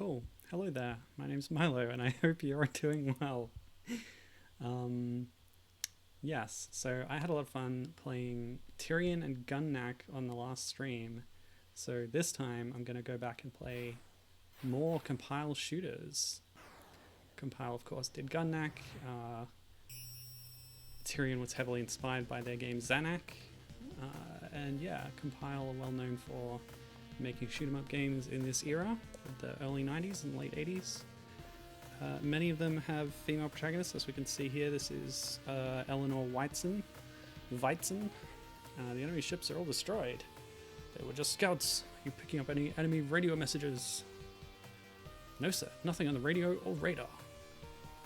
cool. Hello there. My name's Milo, and I hope you're doing well. Um, yes, so I had a lot of fun playing Tyrion and Gun-Nac on the last stream. So this time I'm going to go back and play more compile shooters. Compile, of course, did Gun-Nac. Tyrion was heavily inspired by their game Xanac. And yeah, Compile are well known for making shoot 'em up games in this era, the early 90s and late 80s. Many of them have female protagonists, as we can see here. This is Eleanor Waizen. The enemy ships are all destroyed. They were just scouts. Are you picking up any enemy radio messages? No sir, nothing on the radio or radar.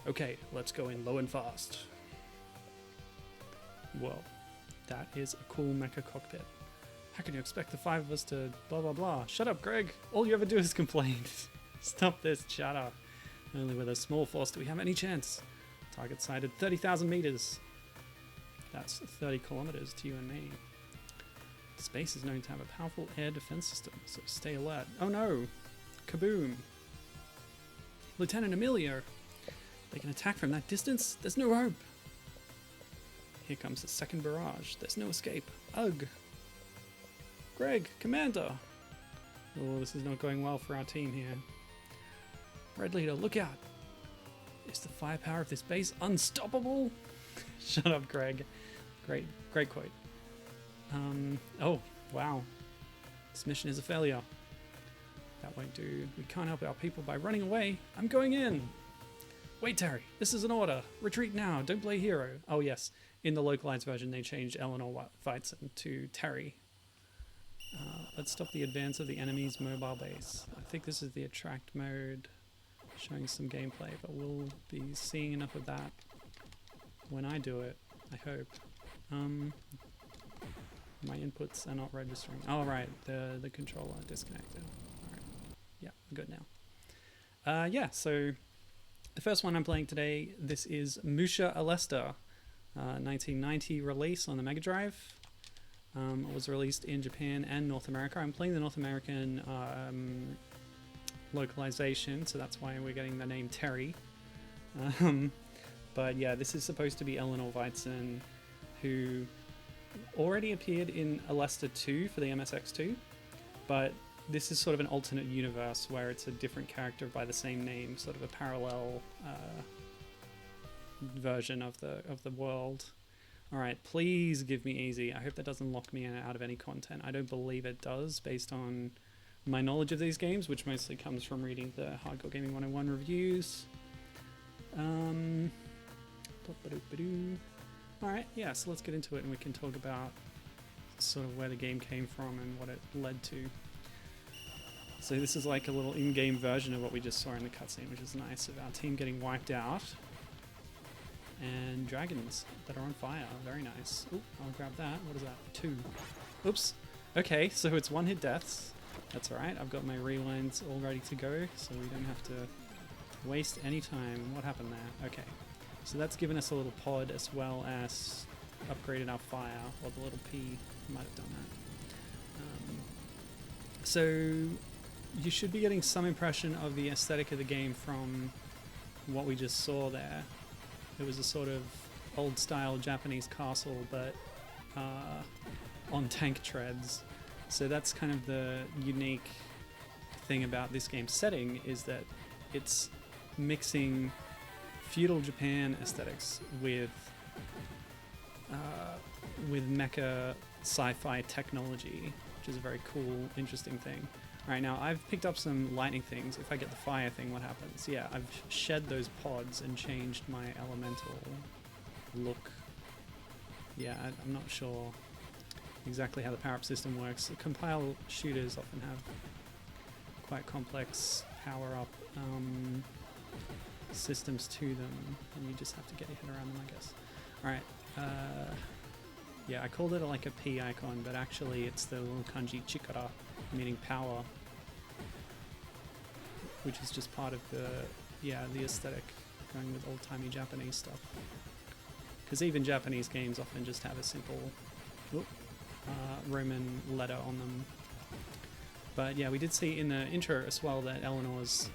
Okay, let's go in low and fast. Well, that is a cool mecha cockpit. How can you expect the five of us to blah blah blah? Shut up, Greg! All you ever do is complain. Stop this chatter. Only with a small force do we have any chance. Target sighted 30,000 meters. That's 30 kilometers to you and me. Space is known to have a powerful air defense system, so stay alert. Oh no! Kaboom! Lieutenant Emilio! They can attack from that distance? There's no hope! Here comes the second barrage. There's no escape. Ugh! Greg, Commander! Oh, this is not going well for our team here. Red Leader, look out! Is the firepower of this base unstoppable? Shut up, Greg. Great quote. Oh, wow. This mission is a failure. That won't do. We can't help our people by running away. I'm going in! Wait, Terry, this is an order. Retreat now, don't play hero. Oh yes, in the localized version they changed Eleanor Waizen to Terry. Let's stop the advance of the enemy's mobile base. I think this is the attract mode, showing some gameplay, but we'll be seeing enough of that when I do it, I hope. My inputs are not registering. Oh right, the controller disconnected. Alright, yeah, I'm good now. Yeah, so the first one I'm playing today, this is Musha Aleste, 1990 release on the Mega Drive. It was released in Japan and North America. I'm playing the North American localization, so that's why we're getting the name Terry. But yeah, this is supposed to be Eleanor Waizen, who already appeared in Aleste 2 for the MSX2, but this is sort of an alternate universe where it's a different character by the same name, sort of a parallel version of the world. Alright, please give me easy. I hope that doesn't lock me out of any content. I don't believe it does, based on my knowledge of these games, which mostly comes from reading the Hardcore Gaming 101 reviews. Alright, yeah, so let's get into it and we can talk about sort of where the game came from and what it led to. So this is like a little in-game version of what we just saw in the cutscene, which is nice, of our team getting wiped out. And dragons that are on fire. Very nice. Oop, I'll grab that. What is that? 2. Oops. Okay, so it's one-hit deaths. That's alright. I've got my rewinds all ready to go, so we don't have to waste any time. What happened there? Okay. So that's given us a little pod as well as upgraded our fire, or the little P might have done that. So you should be getting some impression of the aesthetic of the game from what we just saw there. It was a sort of old-style Japanese castle, but on tank treads. So that's kind of the unique thing about this game's setting, is that it's mixing feudal Japan aesthetics with mecha sci-fi technology, which is a very cool, interesting thing. Alright, now I've picked up some lightning things. If I get the fire thing, what happens? Yeah, I've shed those pods and changed my elemental look. Yeah, I'm not sure exactly how the power-up system works. The compile shooters often have quite complex power-up systems to them, and you just have to get your head around them, I guess. Alright, yeah, I called it like a P icon, but actually it's the little kanji chikara, meaning power, which is just part of the aesthetic, going with old-timey Japanese stuff. Because even Japanese games often just have a simple Roman letter on them. But yeah, we did see in the intro as well that Eleanor's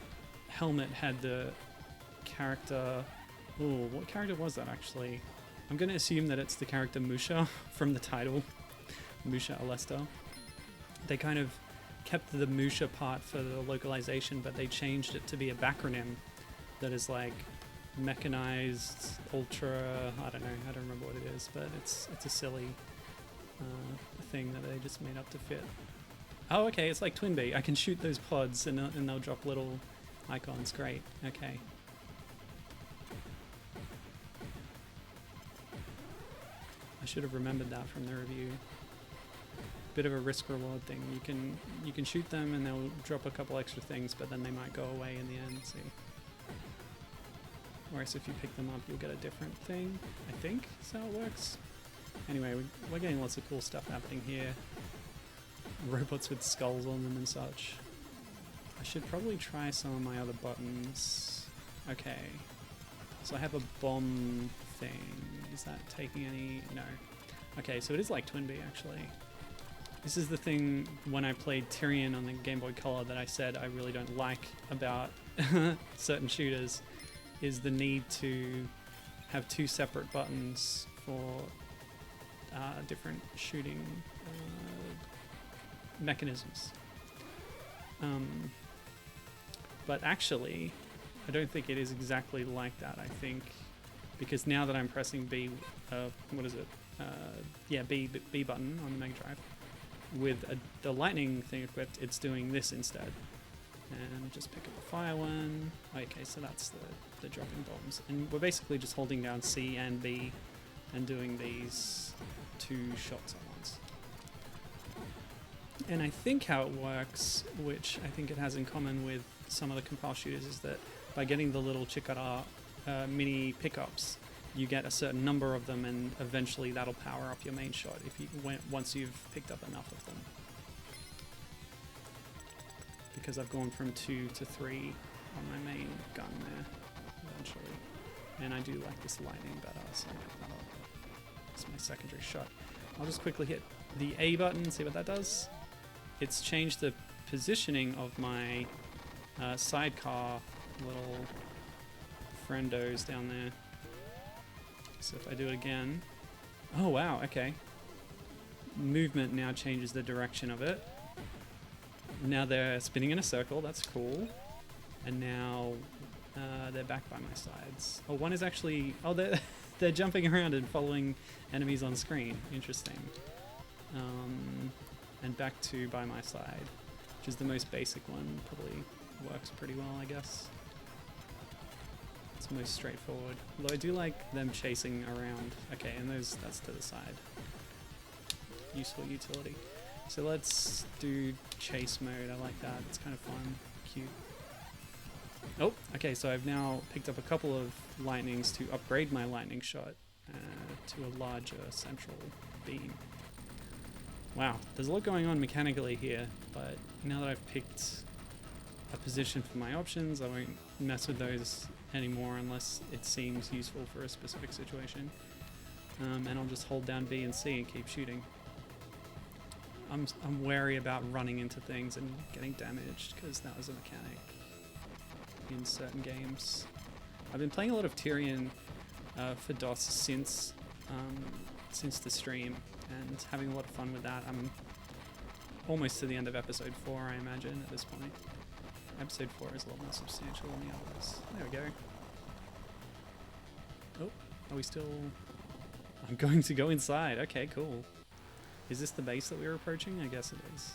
helmet had the character... Oh, what character was that actually? I'm going to assume that it's the character Musha from the title. Musha Aleste. They kind of kept the Musha part for the localization, but they changed it to be a backronym that is like mechanized, ultra... I don't know, I don't remember what it is, but it's a silly thing that they just made up to fit. Oh, okay, it's like Twin Bee. I can shoot those pods and they'll drop little icons. Great, okay. I should have remembered that from the review. Bit of a risk-reward thing. You can shoot them and they'll drop a couple extra things, but then they might go away in the end, see. Whereas if you pick them up, you'll get a different thing, I think is how it works. Anyway, we're getting lots of cool stuff happening here. Robots with skulls on them and such. I should probably try some of my other buttons. Okay. So I have a bomb thing. Is that taking any... No. Okay, so it is like Twin Bee, actually. This is the thing when I played Tyrion on the Game Boy Color that I said I really don't like about certain shooters, is the need to have two separate buttons for different shooting mechanisms. But actually, I don't think it is exactly like that. I think because now that I'm pressing B, what is it? Yeah, B button on the Mega Drive with the lightning thing equipped, it's doing this instead. And just pick up the fire one. Okay, so that's the dropping bombs, and we're basically just holding down C and B and doing these two shots at once. And I think how it works, which I think it has in common with some of the compile shooters, is that by getting the little Chikara mini pickups, you get a certain number of them, and eventually that'll power up your main shot if you once you've picked up enough of them. Because I've gone from 2 to 3 on my main gun there, eventually. And I do like this lightning better, so I'll pick that up. It's my secondary shot. I'll just quickly hit the A button, see what that does. It's changed the positioning of my sidecar little friendos down there. So if I do it again... Oh wow, okay. Movement now changes the direction of it. Now they're spinning in a circle, that's cool. And now they're back by my sides. Oh, one is actually... Oh, they're jumping around and following enemies on screen. Interesting. And back to by my side, which is the most basic one. Probably works pretty well, I guess. It's most straightforward. Although I do like them chasing around. Okay, and that's to the side. Useful utility. So let's do chase mode. I like that. It's kind of fun. Cute. Oh, okay, so I've now picked up a couple of lightnings to upgrade my lightning shot to a larger central beam. Wow, there's a lot going on mechanically here, but now that I've picked a position for my options, I won't mess with those anymore unless it seems useful for a specific situation. And I'll just hold down B and C and keep shooting. I'm wary about running into things and getting damaged, because that was a mechanic in certain games. I've been playing a lot of Tyrion for DOS since the stream, and having a lot of fun with that. I'm almost to the end of episode 4, I imagine, at this point. Episode 4 is a lot more substantial than the others. There we go. Oh, are we still... I'm going to go inside. Okay, cool. Is this the base that we were approaching? I guess it is.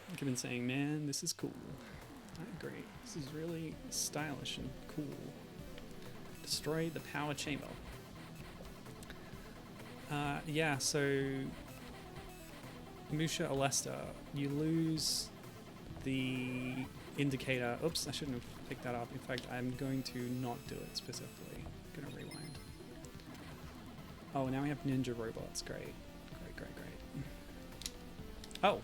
Like I've been saying, man, this is cool. I agree. This is really stylish and cool. Destroy the power chamber. Yeah, so Musha Aleste, you lose the indicator. Oops, I shouldn't have picked that up. In fact, I'm going to not do it specifically. I'm going to rewind. Oh, now we have ninja robots. Great. Great. Oh,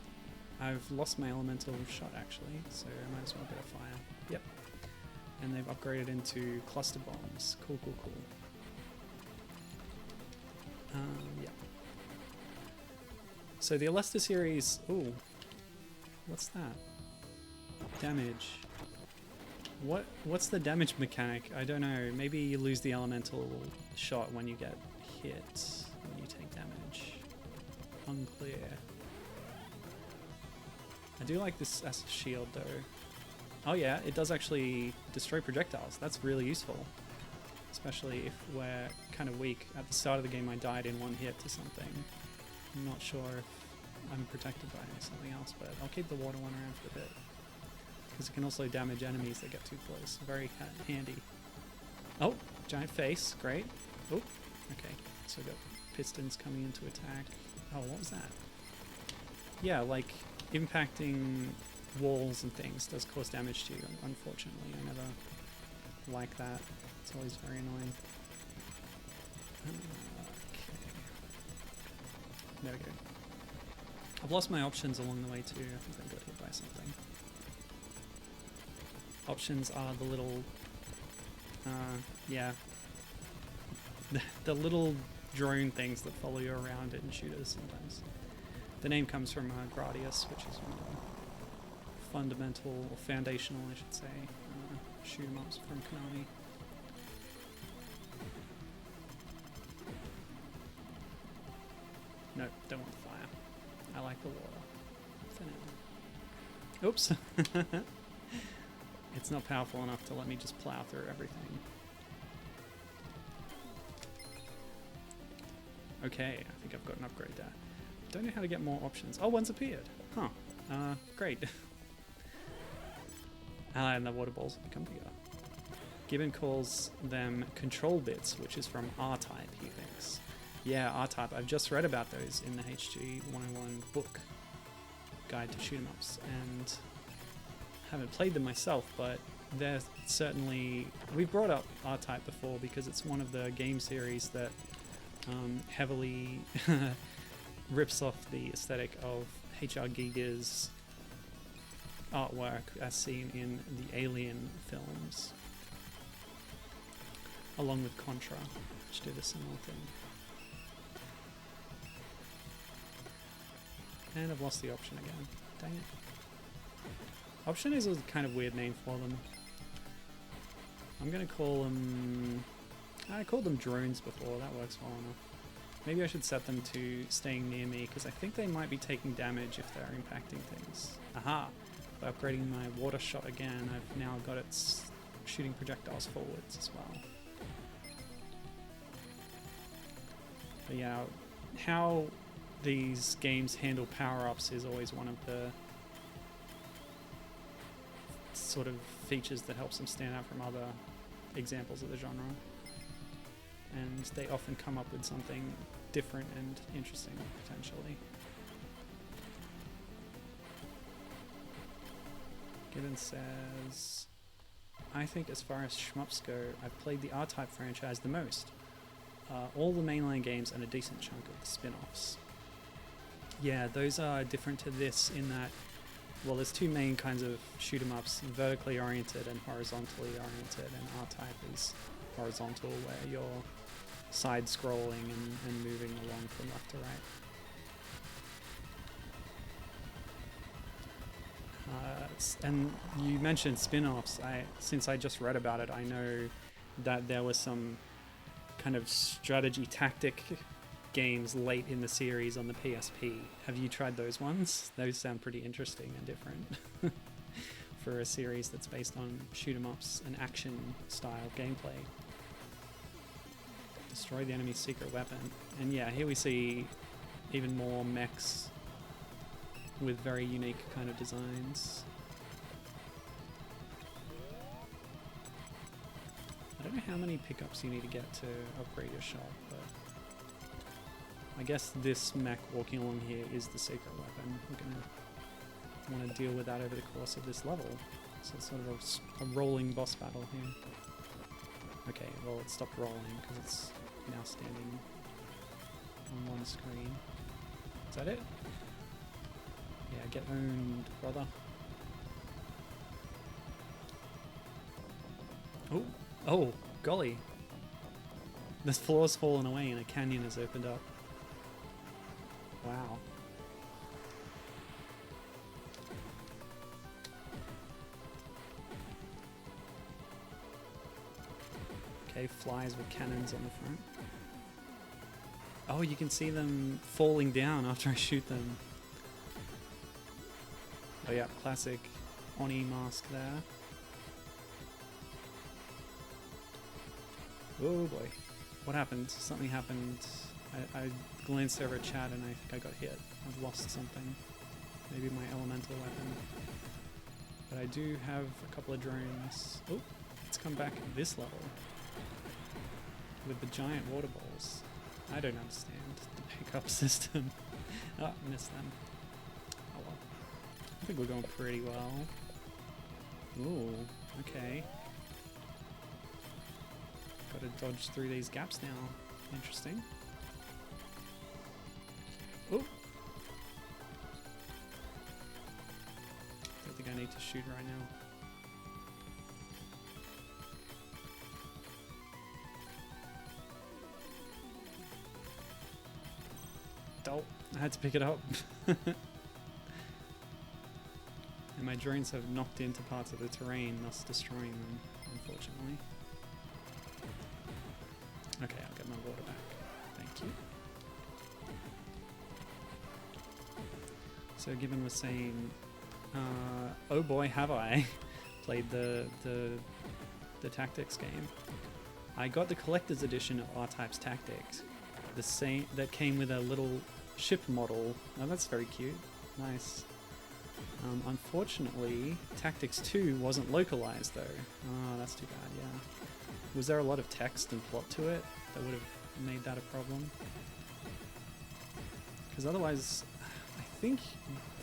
I've lost my elemental shot actually, so I might as well get a fire. Yep. And they've upgraded into cluster bombs. Cool. Yeah. So the Aleste series, ooh, What's that? Damage. What's the damage mechanic? I don't know. Maybe you lose the elemental shot when you get hit, when you take damage. Unclear. I do like this as a shield though. Oh yeah, it does actually destroy projectiles. That's really useful. Especially if we're kind of weak. At the start of the game I died in one hit to something. I'm not sure if I'm protected by something else, but I'll keep the water one around for a bit. Because it can also damage enemies that get too close. Very handy. Oh, giant face. Great. Oh, okay. So we've got pistons coming into attack. Oh, what was that? Yeah, like impacting walls and things does cause damage to you, unfortunately. I never like that. It's always very annoying. Okay. There we go. I've lost my options along the way too. I think I got hit by something. Options are the little, yeah, the little drone things that follow you around in shooters sometimes. The name comes from Gradius, which is one of the fundamental, or foundational, I should say, shoot 'em ups from Konami. No, don't want the fire. I like the water. For now. Oops. It's not powerful enough to let me just plow through everything. Okay, I think I've got an upgrade there. Don't know how to get more options. Oh, one's appeared. Huh. Great. And the water balls have become bigger. Gibbon calls them control bits, which is from R-Type, he thinks. Yeah, R-Type. I've just read about those in the HG 101 book, Guide to Shoot 'em Ups, and haven't played them myself, but they're certainly... We've brought up R-Type before because it's one of the game series that heavily rips off the aesthetic of H.R. Giger's artwork as seen in the Alien films, along with Contra, which did a similar thing. And I've lost the option again. Dang it. Option is a kind of weird name for them. I'm gonna call them... I called them drones before, that works well enough. Maybe I should set them to staying near me, because I think they might be taking damage if they're impacting things. Aha! By upgrading my water shot again, I've now got it shooting projectiles forwards as well. But yeah, how these games handle power-ups is always one of the sort of features that helps them stand out from other examples of the genre. And they often come up with something different and interesting, potentially. Gibbon says, I think as far as shmups go, I've played the R-Type franchise the most. All the mainline games and a decent chunk of the spin-offs. Yeah, those are different to this in that, well, there's two main kinds of shoot 'em ups, vertically oriented and horizontally oriented, and R-Type is horizontal, where you're side-scrolling and moving along from left to right. And you mentioned spin-offs. Since I just read about it, I know that there was some kind of strategy tactic games late in the series on the PSP. Have you tried those ones? Those sound pretty interesting and different for a series that's based on shoot 'em ups and action style gameplay. Destroy the enemy's secret weapon. And yeah, here we see even more mechs with very unique kind of designs. I don't know how many pickups you need to get to upgrade your shot, but I guess this mech walking along here is the secret weapon. We're gonna want to deal with that over the course of this level. So it's sort of a rolling boss battle here. Okay, well it stopped rolling because it's now standing on one screen. Is that it? Yeah, get owned, brother. Oh, oh, golly. This floor's fallen away and a canyon has opened up. Wow. melee flies with cannons on the front. Oh, you can see them falling down after I shoot them. Oh yeah, classic Oni mask there. Oh boy. What happened? Something happened. I glanced over at chat and I think I got hit. I've lost something. Maybe my elemental weapon. But I do have a couple of drones. Oh, let's come back at this level. With the giant water balls. I don't understand the pickup system. Oh, missed them. Oh well. I think we're going pretty well. Ooh, okay. Gotta dodge through these gaps now. Interesting. Ooh. Don't think I need to shoot right now. Oh, I had to pick it up. And my drones have knocked into parts of the terrain, thus destroying them, unfortunately. Okay, I'll get my water back. Thank you. So Gibbon was saying, oh boy, have I played the Tactics game. I got the collector's edition of R-Type's Tactics, the same that came with a little ship model. Oh, that's very cute. Nice. Unfortunately, Tactics 2 wasn't localized though. Oh, that's too bad, yeah. Was there a lot of text and plot to it that would have made that a problem? Because otherwise, I think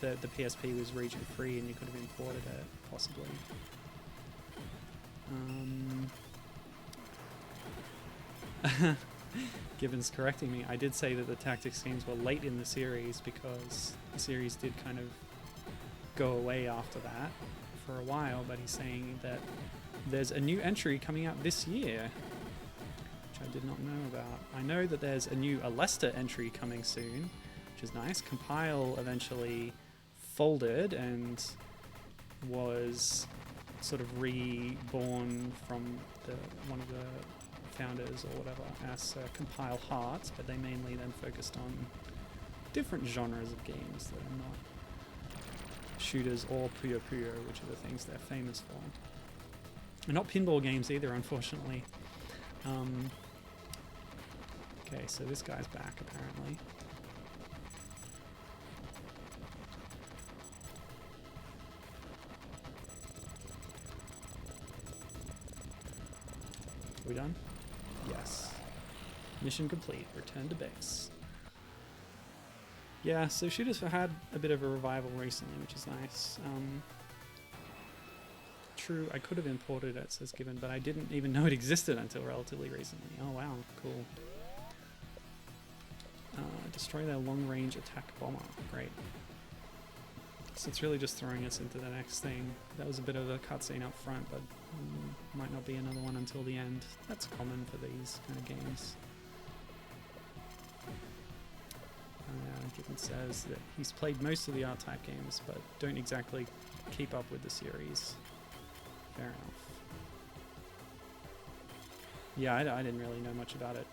that the PSP was region free and you could have imported it, possibly. Gibbons correcting me. I did say that the Tactics games were late in the series because the series did kind of go away after that for a while, but he's saying that there's a new entry coming out this year, which I did not know about. I know that there's a new Aleste entry coming soon, which is nice. Compile eventually folded and was sort of reborn from one of the founders or whatever as Compile Hearts, but they mainly then focused on different genres of games that are not shooters or Puyo Puyo, which are the things they're famous for. And not pinball games either, unfortunately. Okay, so this guy's back apparently. Are we done? Yes. Mission complete. Return to base. Yeah, so shooters have had a bit of a revival recently, which is nice. True, I could have imported it, says Gibbon, but I didn't even know it existed until relatively recently. Oh wow, cool. Destroy their long-range attack bomber. Great. So it's really just throwing us into the next thing. That was a bit of a cutscene up front, but might not be another one until the end. That's common for these kind of games. Gibbon says that he's played most of the R-Type games, but don't exactly keep up with the series. Fair enough. Yeah, I didn't really know much about it.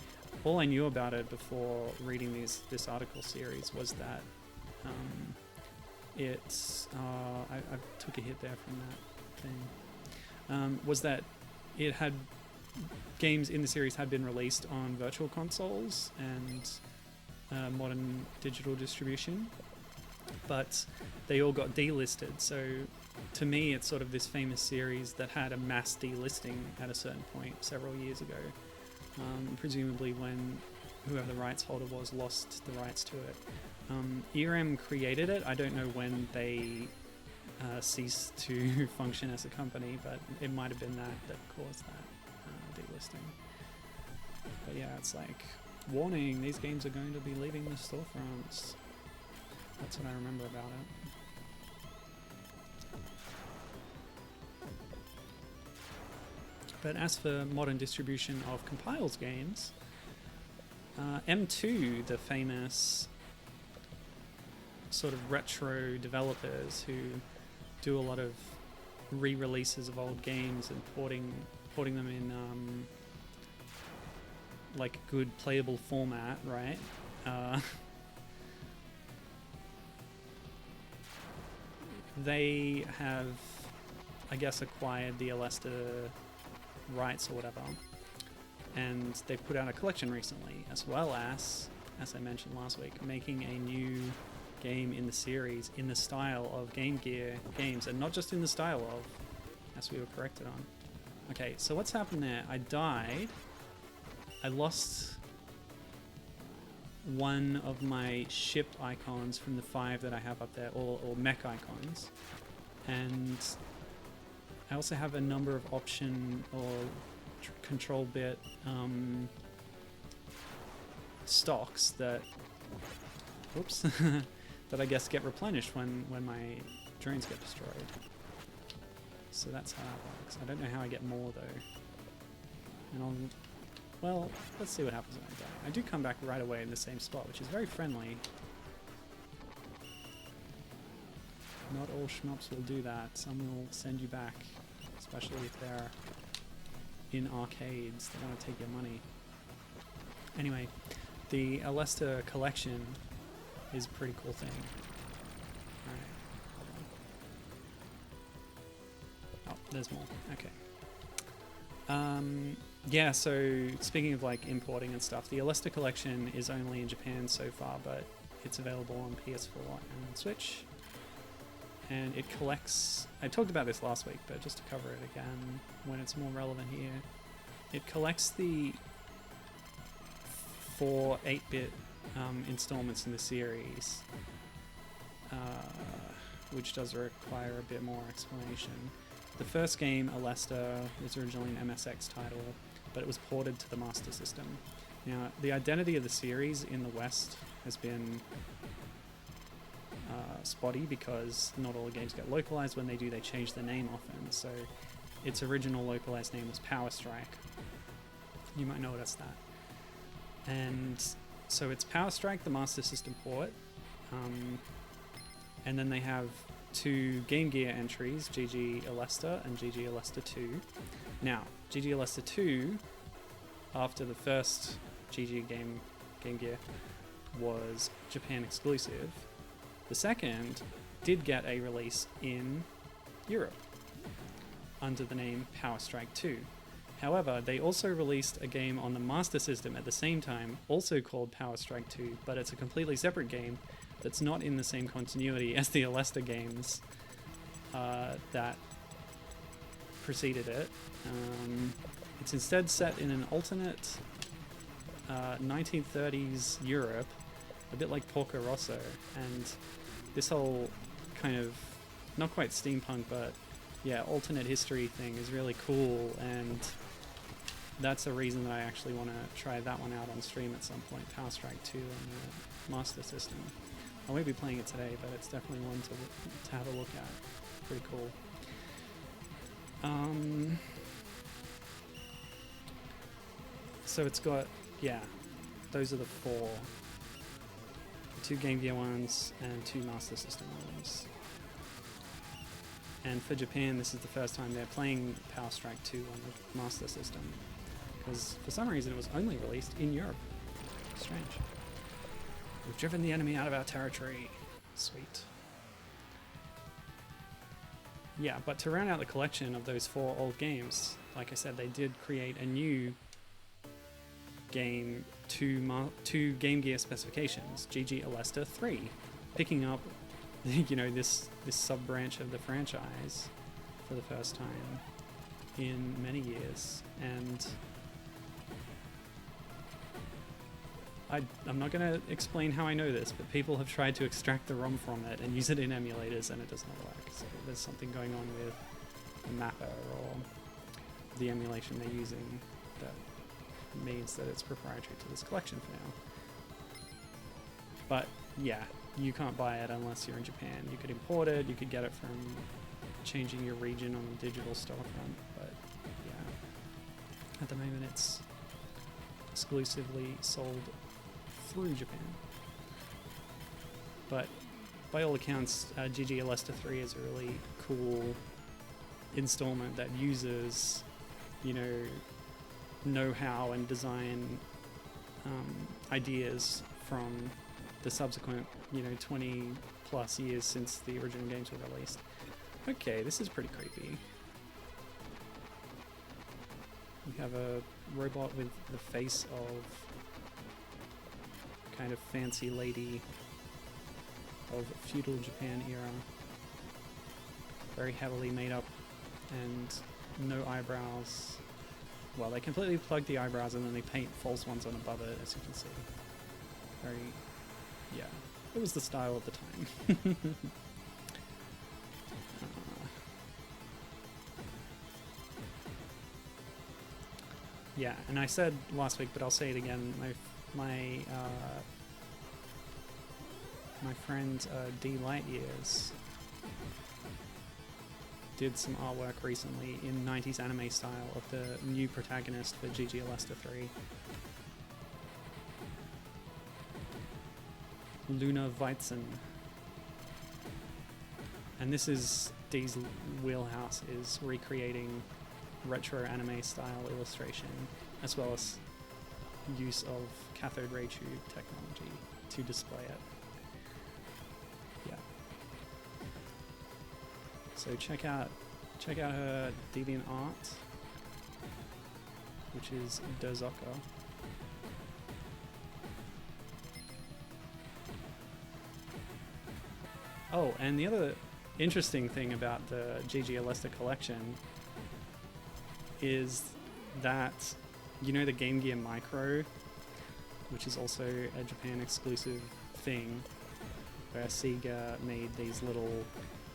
All I knew about it before reading this article series was that I took a hit there from that thing. Was that it had games in the series had been released on virtual consoles and modern digital distribution, but they all got delisted. So to me, it's sort of this famous series that had a mass delisting at a certain point several years ago. Presumably when whoever the rights holder was lost the rights to it. ERM created it. I don't know when they ceased to function as a company, but it might have been that caused that delisting. But yeah, it's like, warning, these games are going to be leaving the storefronts. That's what I remember about it. But as for modern distribution of Compile's games, M2, the famous sort of retro developers who do a lot of re-releases of old games and porting them in like good playable format, right? They have, I guess, acquired the Aleste rights or whatever, and they've put out a collection recently, as well as I mentioned last week, making a new game in the series in the style of Game Gear games, and not just in the style of, as we were corrected on. Okay, so what's happened there? I died. I lost one of my ship icons from the 5 that I have up there, or mech icons, and I also have a number of option or control bit stocks that, whoops, that I guess get replenished when my drones get destroyed. So that's how that works. I don't know how I get more though. And well, let's see what happens when I die. I do come back right away in the same spot, which is very friendly. Not all shmups will do that. Some will send you back, especially if they're in arcades that want to take your money. Anyway, the Aleste collection is a pretty cool thing. Alright. Oh, there's more. Okay. Yeah, so speaking of like importing and stuff, the Aleste collection is only in Japan so far, but it's available on PS4 and Switch. And it collects, I talked about this last week, but just to cover it again when it's more relevant here, it collects the 4 8-bit installments in the series, which does require a bit more explanation. The first game, Aleste, was originally an MSX title, but it was ported to the Master System. Now, the identity of the series in the West has been spotty because not all the games get localized. When they do, they change the name often. So its original localized name was Power Strike. You might notice that. And so it's Power Strike, the Master System port, and then they have 2 Game Gear entries, GG Aleste and GG Aleste 2. Now, GG Aleste 2, after the first GG Game Gear, was Japan exclusive. The second did get a release in Europe under the name Power Strike 2. However, they also released a game on the Master System at the same time, also called Power Strike 2, but it's a completely separate game that's not in the same continuity as the Aleste games that preceded it. It's instead set in an alternate 1930s Europe, a bit like Porco Rosso, and this whole kind of, not quite steampunk, but yeah, alternate history thing is really cool, and that's a reason that I actually want to try that one out on stream at some point, Power Strike 2 on the Master System. I won't be playing it today, but it's definitely one to have a look at. Pretty cool. So it's got, yeah, those are the 4. The 2 Game Gear ones and 2 Master System ones. And for Japan, this is the first time they're playing Power Strike 2 on the Master System, because for some reason it was only released in Europe. Strange. We've driven the enemy out of our territory. Sweet. Yeah, but to round out the collection of those 4 old games, like I said, they did create a new game to Game Gear specifications, GG Aleste 3, picking up, you know, this sub-branch of the franchise for the first time in many years. And I'm not going to explain how I know this, but people have tried to extract the ROM from it and use it in emulators, and it does not work. So there's something going on with the mapper or the emulation they're using that means that it's proprietary to this collection for now. But yeah, you can't buy it unless you're in Japan. You could import it, you could get it from changing your region on the digital storefront, but yeah, at the moment it's exclusively sold through Japan. But by all accounts, GG Aleste 3 is a really cool installment that uses, you know-how and design ideas from the subsequent, 20 plus years since the original games were released. Okay, this is pretty creepy. We have a robot with the face of kind of fancy lady of feudal Japan era. Very heavily made up and no eyebrows. Well, they completely plug the eyebrows and then they paint false ones on above it, as you can see. Very, yeah, it was the style of the time. Yeah, and I said last week, but I'll say it again. My friend Dee Liteyears did some artwork recently in 90s anime style of the new protagonist for GG Aleste 3. Luna Waizen. And this is Dee's wheelhouse, is recreating retro anime style illustration, as well as use of cathode ray tube technology to display it. Yeah. So check out her Deviant art, which is Dozoko. Oh, and the other interesting thing about the GG Aleste collection is that, the Game Gear Micro, which is also a Japan exclusive thing, where Sega made these little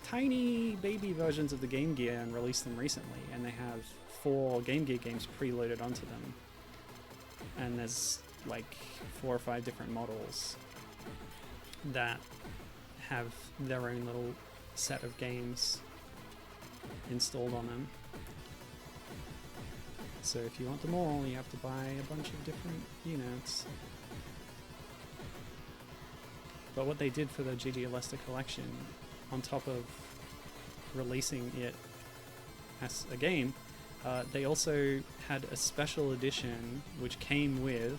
tiny baby versions of the Game Gear and released them recently, and they have 4 Game Gear games preloaded onto them, and there's like 4 or 5 different models that have their own little set of games installed on them. So if you want them all, you have to buy a bunch of different units. But what they did for the GG Aleste collection, on top of releasing it as a game, they also had a special edition which came with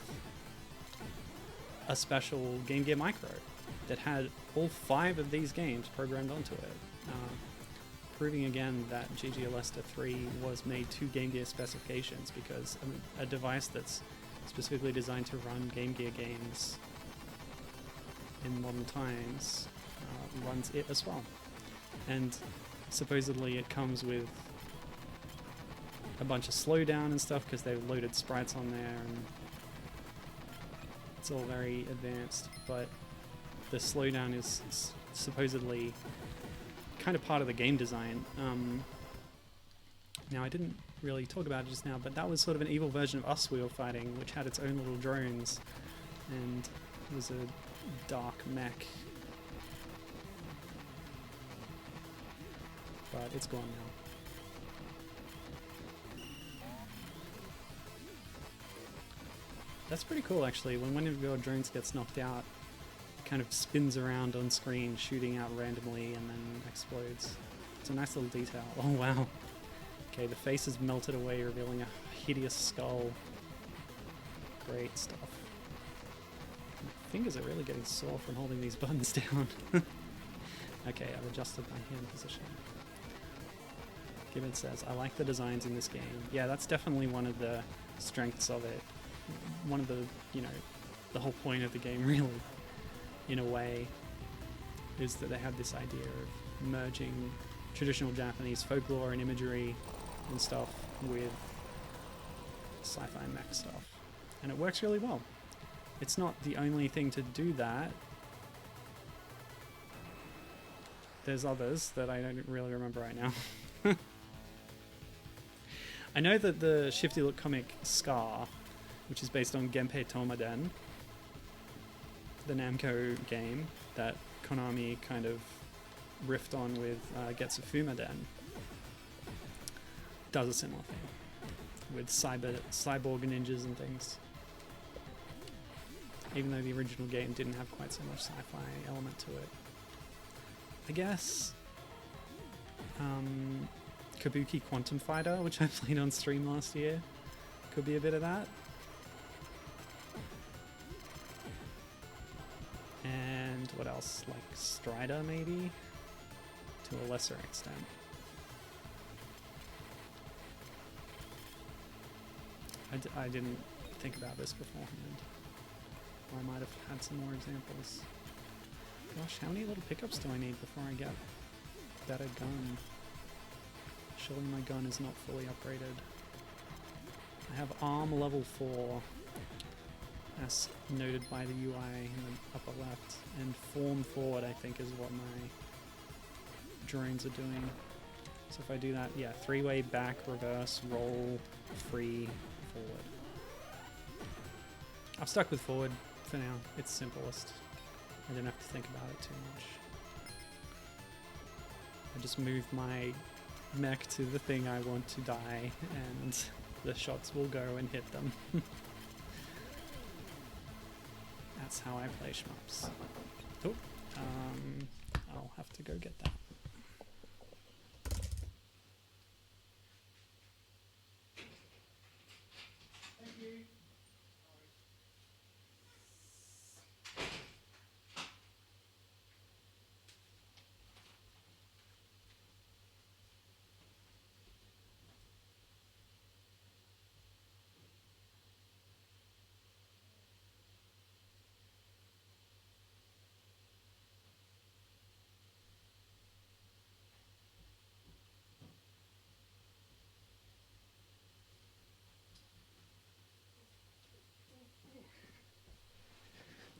a special Game Gear Micro that had all 5 of these games programmed onto it. Proving again that GG Aleste 3 was made to Game Gear specifications, because a device that's specifically designed to run Game Gear games in modern times runs it as well. And supposedly it comes with a bunch of slowdown and stuff because they've loaded sprites on there, and it's all very advanced, but the slowdown is supposedly kind of part of the game design. Now, I didn't really talk about it just now, but that was sort of an evil version of Us Wheel Fighting, which had its own little drones, and it was a dark mech. But it's gone now. That's pretty cool, actually. When one of your drones gets knocked out, it kind of spins around on screen, shooting out randomly, and then explodes. It's a nice little detail. Oh, wow. Okay, the face is melted away, revealing a hideous skull. Great stuff. My fingers are really getting sore from holding these buttons down. Okay, I've adjusted my hand position. Gibbon says, I like the designs in this game. Yeah, that's definitely one of the strengths of it. One of the, the whole point of the game, really, in a way, is that they have this idea of merging traditional Japanese folklore and imagery and stuff with sci-fi and mech stuff. And it works really well. It's not the only thing to do that. There's others that I don't really remember right now. I know that the Shifty Look comic Scar, which is based on Genpei Tomaden, the Namco game that Konami kind of riffed on with Getsu Fumaden, does a similar thing with cyborg ninjas and things. Even though the original game didn't have quite so much sci-fi element to it. I guess Kabuki Quantum Fighter, which I played on stream last year, could be a bit of that. and what else? Like Strider, maybe? To a lesser extent. I didn't think about this beforehand. Or I might have had some more examples. Gosh, how many little pickups do I need before I get a better gun? Surely my gun is not fully upgraded. I have arm level 4, as noted by the UI in the upper left, and form forward I think is what my drones are doing. So if I do that, yeah, 3-way back, reverse, roll, free, forward. I've stuck with forward for now. It's simplest. I didn't have to think about it too much. I just move my mech to the thing I want to die, and the shots will go and hit them. That's how I play shmups. Oh, I'll have to go get that.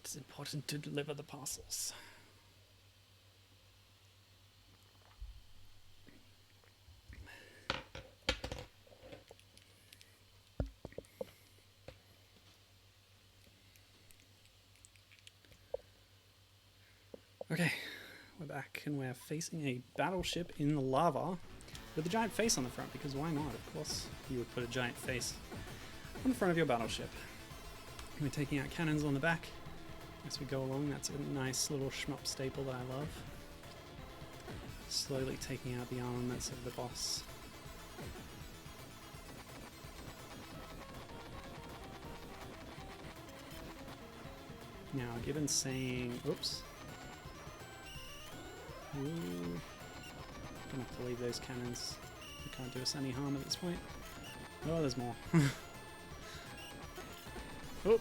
It's important to deliver the parcels. Okay, we're back and we're facing a battleship in the lava with a giant face on the front, because why not? Of course you would put a giant face on the front of your battleship. We're taking out cannons on the back as we go along. That's a nice little shmup staple that I love. Slowly taking out the armaments of the boss. Now, given saying, oops. Ooh. Gonna have to leave those cannons. They can't do us any harm at this point. Oh, there's more. Oh.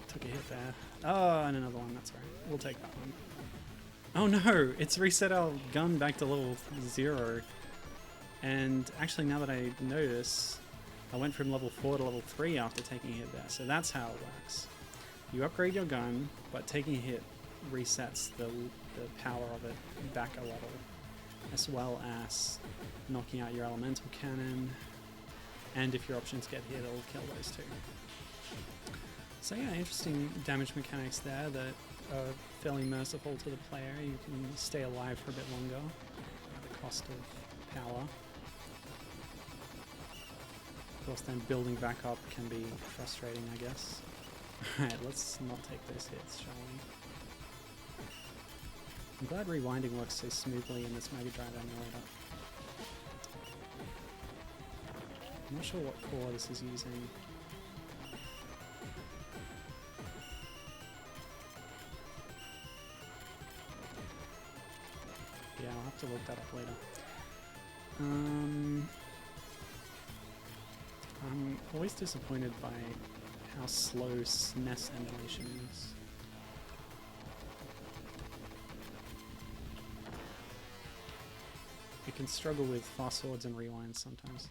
Took a hit there. Oh, and another one, that's alright. We'll take that one. Oh no, it's reset our gun back to level 0. And actually, now that I notice, I went from level 4 to level 3 after taking a hit there. So that's how it works. You upgrade your gun, but taking a hit resets the power of it back a level, as well as knocking out your elemental cannon, and if your options get hit, it'll kill those too. So yeah, interesting damage mechanics there that are fairly merciful to the player. You can stay alive for a bit longer at the cost of power. Of course, then building back up can be frustrating, I guess. Alright, let's not take those hits, shall we? I'm glad rewinding works so smoothly in this Mega Drive emulator. I'm not sure what core this is using. Yeah, I'll have to look that up later. I'm always disappointed by how slow SNES emulation is. You can struggle with fast forwards and rewinds sometimes.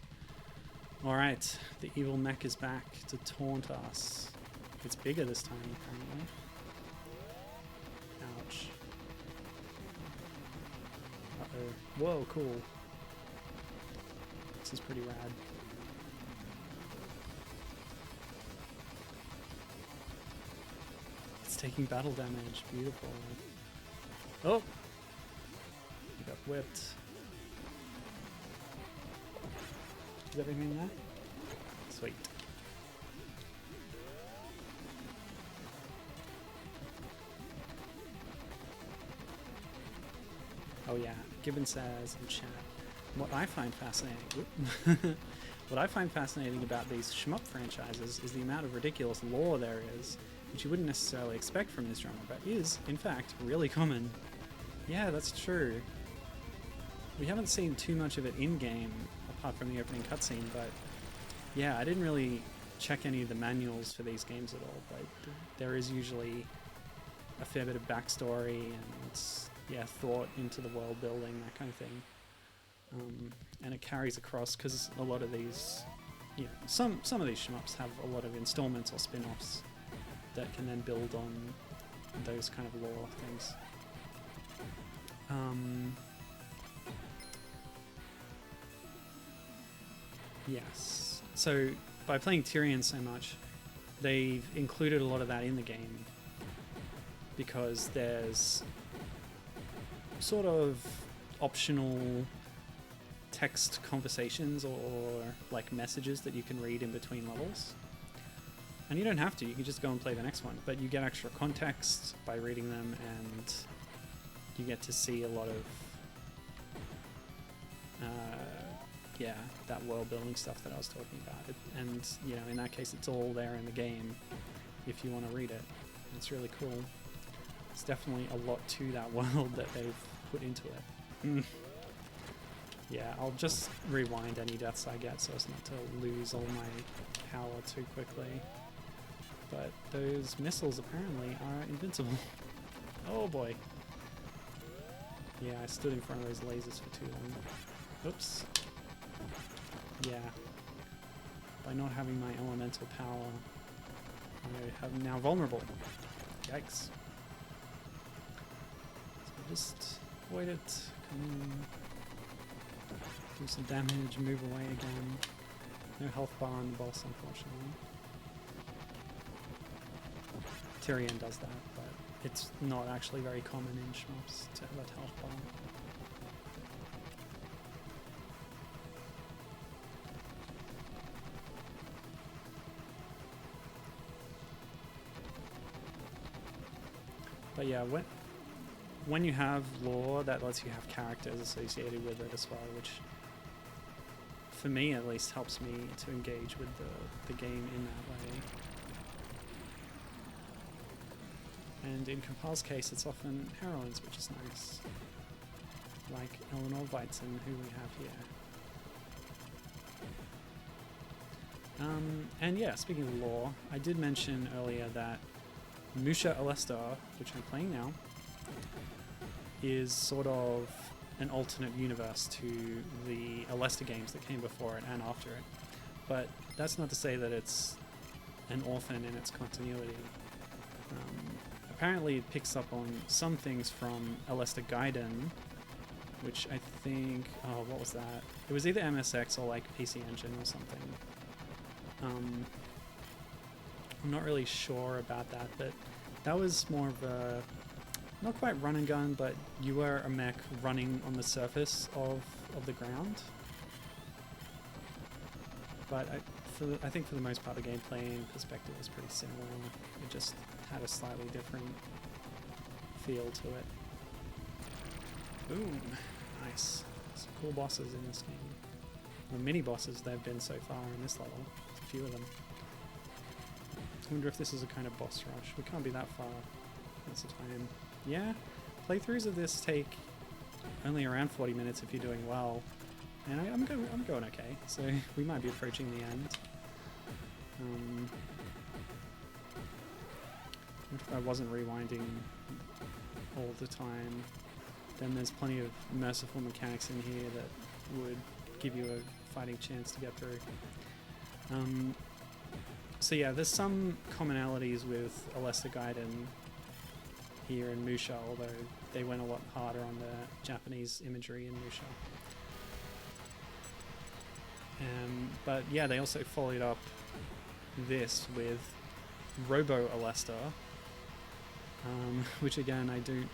Alright, the evil mech is back to taunt us. It's bigger this time, apparently. Ouch. Uh-oh. Whoa, cool. This is pretty rad. It's taking battle damage. Beautiful. Oh! You got whipped. Is everything there? Sweet. Oh yeah, Gibbon says in chat, what I find fascinating what I find fascinating about these shmup franchises is the amount of ridiculous lore there is which you wouldn't necessarily expect from this genre, but is, in fact, really common. Yeah, that's true. We haven't seen too much of it in-game, apart from the opening cutscene, but yeah, I didn't really check any of the manuals for these games at all, but there is usually a fair bit of backstory and, yeah, thought into the world building, that kind of thing. And it carries across, because a lot of these, you know, some of these shmups have a lot of installments or spin-offs that can then build on those kind of lore things. Yes. So by playing Tyrion so much, they've included a lot of that in the game, because there's sort of optional text conversations or like messages that you can read in between levels. And you don't have to, you can just go and play the next one, but you get extra context by reading them, and you get to see a lot of yeah, that world building stuff that I was talking about. And you know, in that case, it's all there in the game if you want to read it. It's really cool. It's definitely a lot to that world that they've put into it. Yeah, I'll just rewind any deaths I get so as not to lose all my power too quickly. But those missiles apparently are invincible. Oh boy. Yeah, I stood in front of those lasers for too long. Oops. Yeah. By not having my elemental power, I am now vulnerable. Yikes. So just avoid it, come in, do some damage, move away again. No health bar on the boss, unfortunately. Tyrion does that, but it's not actually very common in shmups to have that health bar. But yeah, when you have lore, that lets you have characters associated with it as well, which for me at least helps me to engage with the game in that way. And in Compal's case, it's often heroines, which is nice, like Luna Waizen, who we have here. And yeah, speaking of lore, I did mention earlier that Musha Aleste, which I'm playing now, is sort of an alternate universe to the Aleste games that came before it and after it. But that's not to say that it's an orphan in its continuity. Apparently it picks up on some things from Aleste Gaiden, which I think, oh, what was that? It was either MSX or like PC Engine or something. I'm not really sure about that, but that was more of a, not quite run and gun, but you were a mech running on the surface of the ground. But I think for the most part the gameplay and perspective was pretty similar. It just had a slightly different feel to it. Boom! Nice. Some cool bosses in this game. Well, mini bosses there have been so far in this level. A few of them. I wonder if this is a kind of boss rush. We can't be that far. That's the time. Yeah, playthroughs of this take only around 40 minutes if you're doing well. And I'm going okay, so we might be approaching the end. If I wasn't rewinding all the time, then there's plenty of merciful mechanics in here that would give you a fighting chance to get through. So yeah, there's some commonalities with Aleste Gaiden here in Musha, although they went a lot harder on the Japanese imagery in Musha. But yeah, they also followed up this with Robo Aleste, which again I don't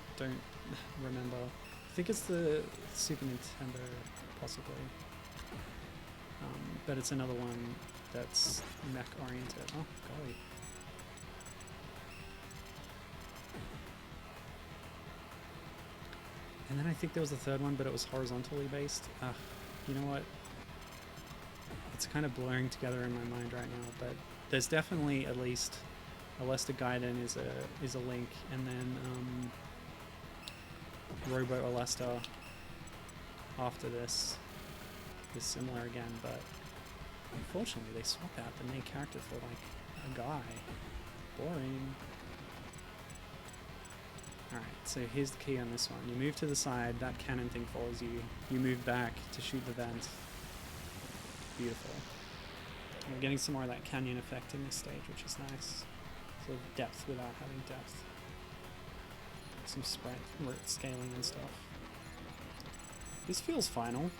remember. I think it's the Super Nintendo, possibly. But it's another one that's mech oriented. Oh golly. And then I think there was a third one, but it was horizontally based. You know what? It's kind of blurring together in my mind right now, but there's definitely at least Aleste Gaiden is a link, and then Robo Aleste after this is similar again, but unfortunately they swap out the main character for like a guy. Boring. Alright, so here's the key on this one. You move to the side, that cannon thing follows you. You move back to shoot the vent. Beautiful. We're getting some more of that canyon effect in this stage, which is nice. Sort of depth without having depth. Some sprite scaling and stuff. This feels final.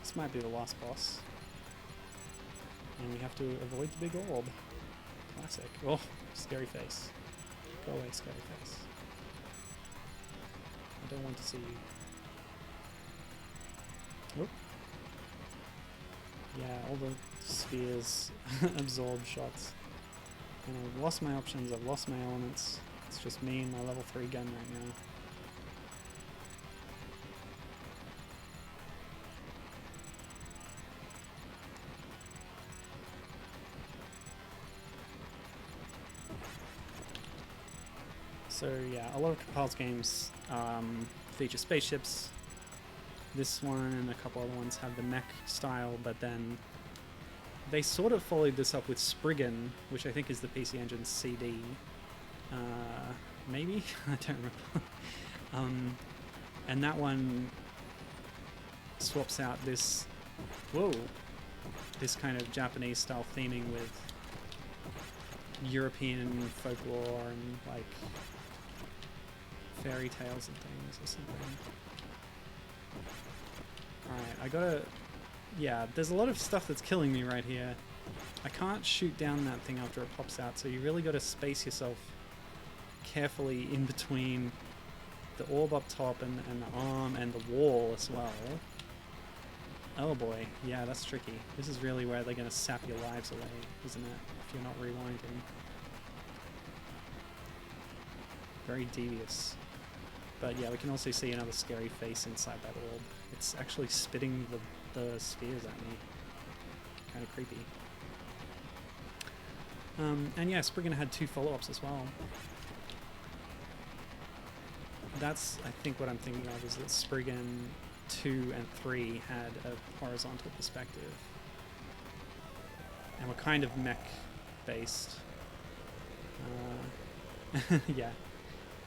This might be the last boss. And we have to avoid the big orb. Classic. Oh, scary face. Go away, scary face. I don't want to see you. Oop. Yeah, all the spheres absorb shots. And I've lost my options, I've lost my elements. It's just me and my level 3 gun right now. So yeah, a lot of Compulse games feature spaceships. This one and a couple other ones have the mech style, but then they sort of followed this up with Spriggan, which I think is the PC Engine CD. Maybe? I don't remember. And that one swaps out this, this kind of Japanese style theming with European folklore and like fairy tales and things or something. Alright, I gotta... Yeah, there's a lot of stuff that's killing me right here. I can't shoot down that thing after it pops out, so you really gotta space yourself carefully in between the orb up top and the arm and the wall as well. Oh boy, yeah, that's tricky. This is really where they're gonna sap your lives away, isn't it? If you're not rewinding. Very devious. But yeah, we can also see another scary face inside that orb. It's actually spitting the spheres at me. Kind of creepy. And yeah, Spriggan had 2 follow-ups as well. That's, I think, what I'm thinking of, is that Spriggan 2 and 3 had a horizontal perspective. And were kind of mech-based. Yeah.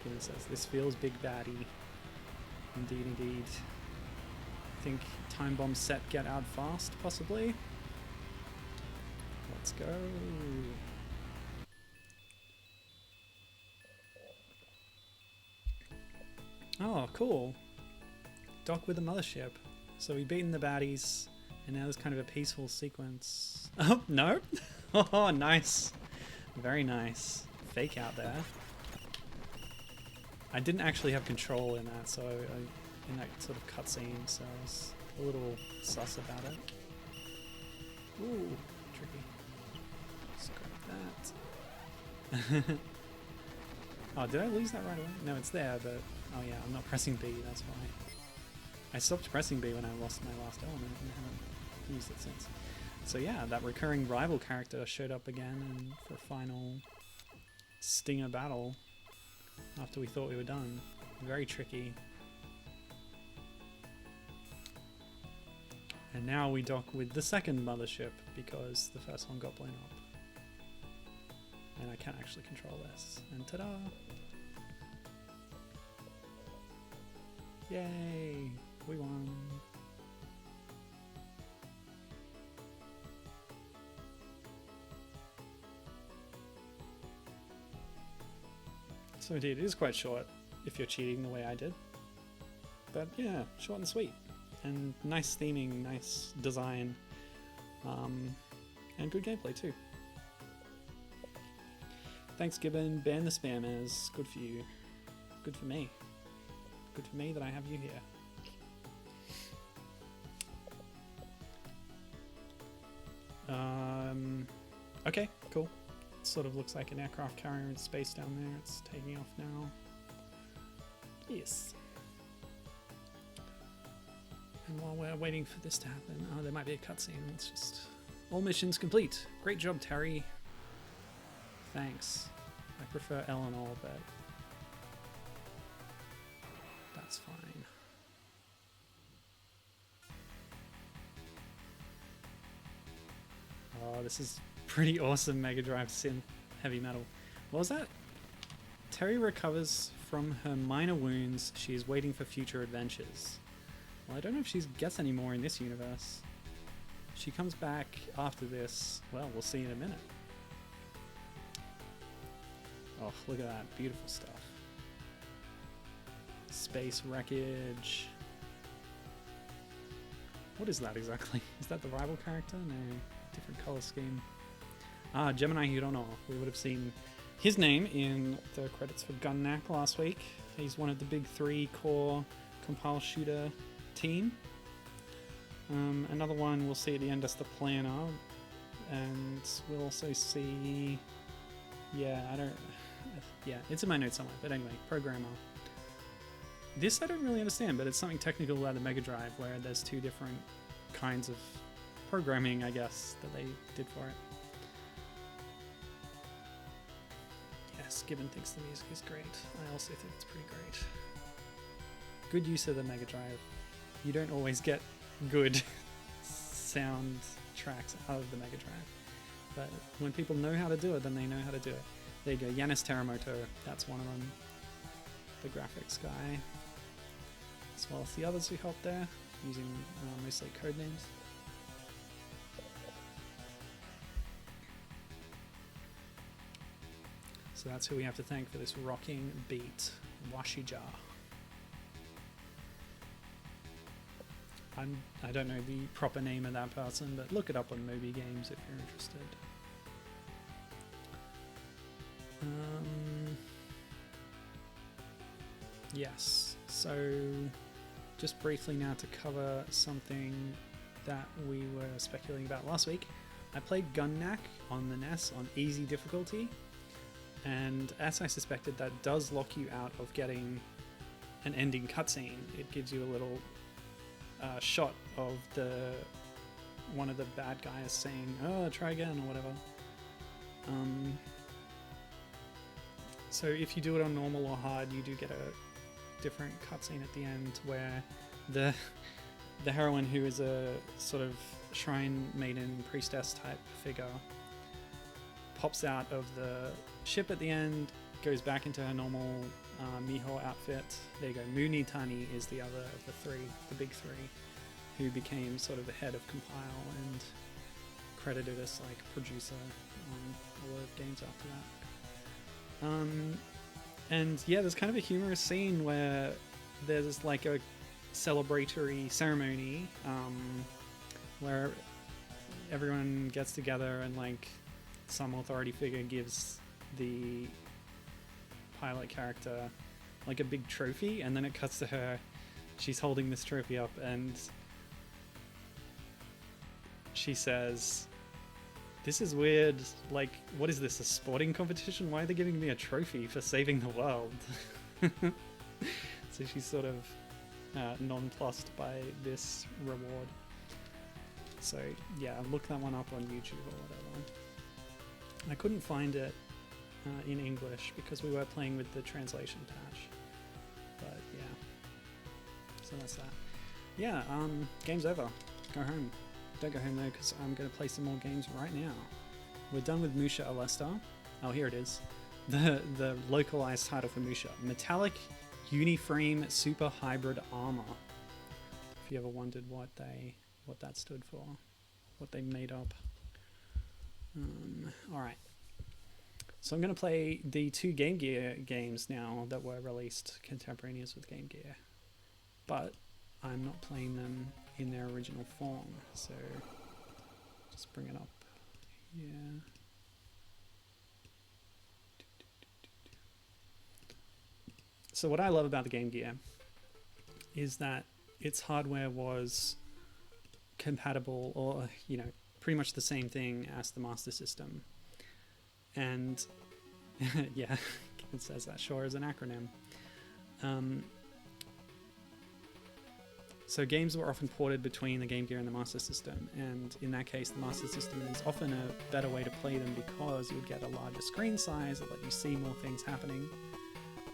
Given says, this feels big baddie. Indeed, indeed. I think time bomb set get out fast, possibly. Let's go. Oh, cool. Dock with the mothership. So we've beaten the baddies, and now there's kind of a peaceful sequence. Oh, no. Oh, nice. Very nice. Fake out there. I didn't actually have control in that, so in that sort of cutscene, so I was a little sus about it. Ooh, tricky. Scrap that. Oh, did I lose that right away? No, it's there, but oh yeah, I'm not pressing B, that's why. I stopped pressing B when I lost my last element and haven't used it since. So yeah, that recurring rival character showed up again and for a final stinger battle. After we thought we were done. Very tricky. And now we dock with the second mothership because the first one got blown up. And I can't actually control this. And ta-da! Yay! We won! So indeed, it is quite short if you're cheating the way I did. But yeah, short and sweet. And nice theming, nice design, and good gameplay too. Thanks Gibbon, ban the spammers, good for you. Good for me. Good for me that I have you here. Okay, cool. Sort of looks like an aircraft carrier in space down there. It's taking off now. Yes. And while we're waiting for this to happen, oh, there might be a cutscene. Let's just... All missions complete. Great job, Terry. thanks. I prefer Eleanor, but that's fine. Oh, this is pretty awesome Mega Drive synth heavy metal. What was that? Terry recovers from her minor wounds. She is waiting for future adventures. Well, I don't know if she gets any more in this universe. She comes back after this. Well, we'll see in a minute. Oh, look at that. Beautiful stuff. Space wreckage. What is that exactly? Is that the rival character? No. Different color scheme. Ah, Gemini Hirono. We would have seen his name in the credits for Gun-Nac last week. He's one of the big 3 core compile shooter team. Another one we'll see at the end as the planner. And we'll also see... Yeah, yeah, it's in my notes somewhere. But anyway, programmer. This I don't really understand, but it's something technical about the Mega Drive where there's 2 different kinds of programming, I guess, that they did for it. Yes, Gibbon thinks the music is great. I also think it's pretty great. Good use of the Mega Drive. You don't always get good sound tracks out of the Mega Drive, but when people know how to do it, then they know how to do it. There you go, Yanis Teramoto, that's one of them. The graphics guy, as well as the others who helped there, using mostly code names. So that's who we have to thank for this rocking beat, Washija. I don't know the proper name of that person, but look it up on Moby Games if you're interested. Yes, so just briefly now to cover something that we were speculating about last week. I played Gun-Nac on the NES on easy difficulty, and as I suspected, that does lock you out of getting an ending cutscene. It gives you a little shot of one of the bad guys saying, "Oh, try again," or whatever. So if you do it on normal or hard, you do get a different cutscene at the end where the heroine, who is a sort of shrine maiden priestess type figure, pops out of the ship at the end, goes back into her normal Miho outfit. There you go. Mooney Tani is the other of the 3, the big 3, who became sort of the head of Compile and credited as like producer on a lot of games after that. And yeah, there's kind of a humorous scene where there's like a celebratory ceremony where everyone gets together and like some authority figure gives the pilot character like a big trophy, and then it cuts to her. She's holding this trophy up and she says, "This is weird, like, what is this, a sporting competition? Why are they giving me a trophy for saving the world?" So she's sort of nonplussed by this reward. So yeah, look that one up on YouTube or whatever. I couldn't find it in English because we were playing with the translation patch. But yeah, so that's that. Yeah, game's over. Go home. Don't go home though, because I'm going to play some more games right now. We're done with Musha Aleste. Oh, here it is. The localized title for Musha. Metallic Uniframe Super Hybrid Armor. If you ever wondered what that stood for, what they made up. Alright. So I'm going to play the 2 Game Gear games now that were released contemporaneous with Game Gear. But I'm not playing them in their original form, so just bring it up. Yeah. So what I love about the Game Gear is that its hardware was compatible, or pretty much the same thing as the Master System. And yeah, it says that sure is an acronym. So games were often ported between the Game Gear and the Master System, and in that case the Master System is often a better way to play them because you would get a larger screen size that let you see more things happening.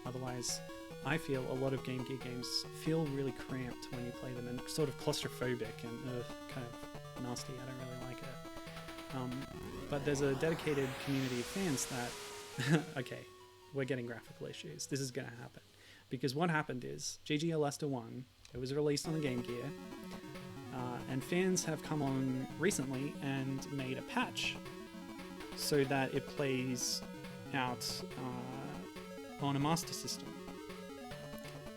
Otherwise, I feel a lot of Game Gear games feel really cramped when you play them and sort of claustrophobic and kind of nasty. I don't really like it. But there's a dedicated community of fans that, okay, we're getting graphical issues. This is going to happen. Because what happened is, GG Aleste 1, it was released on the Game Gear, and fans have come on recently and made a patch so that it plays out on a Master System.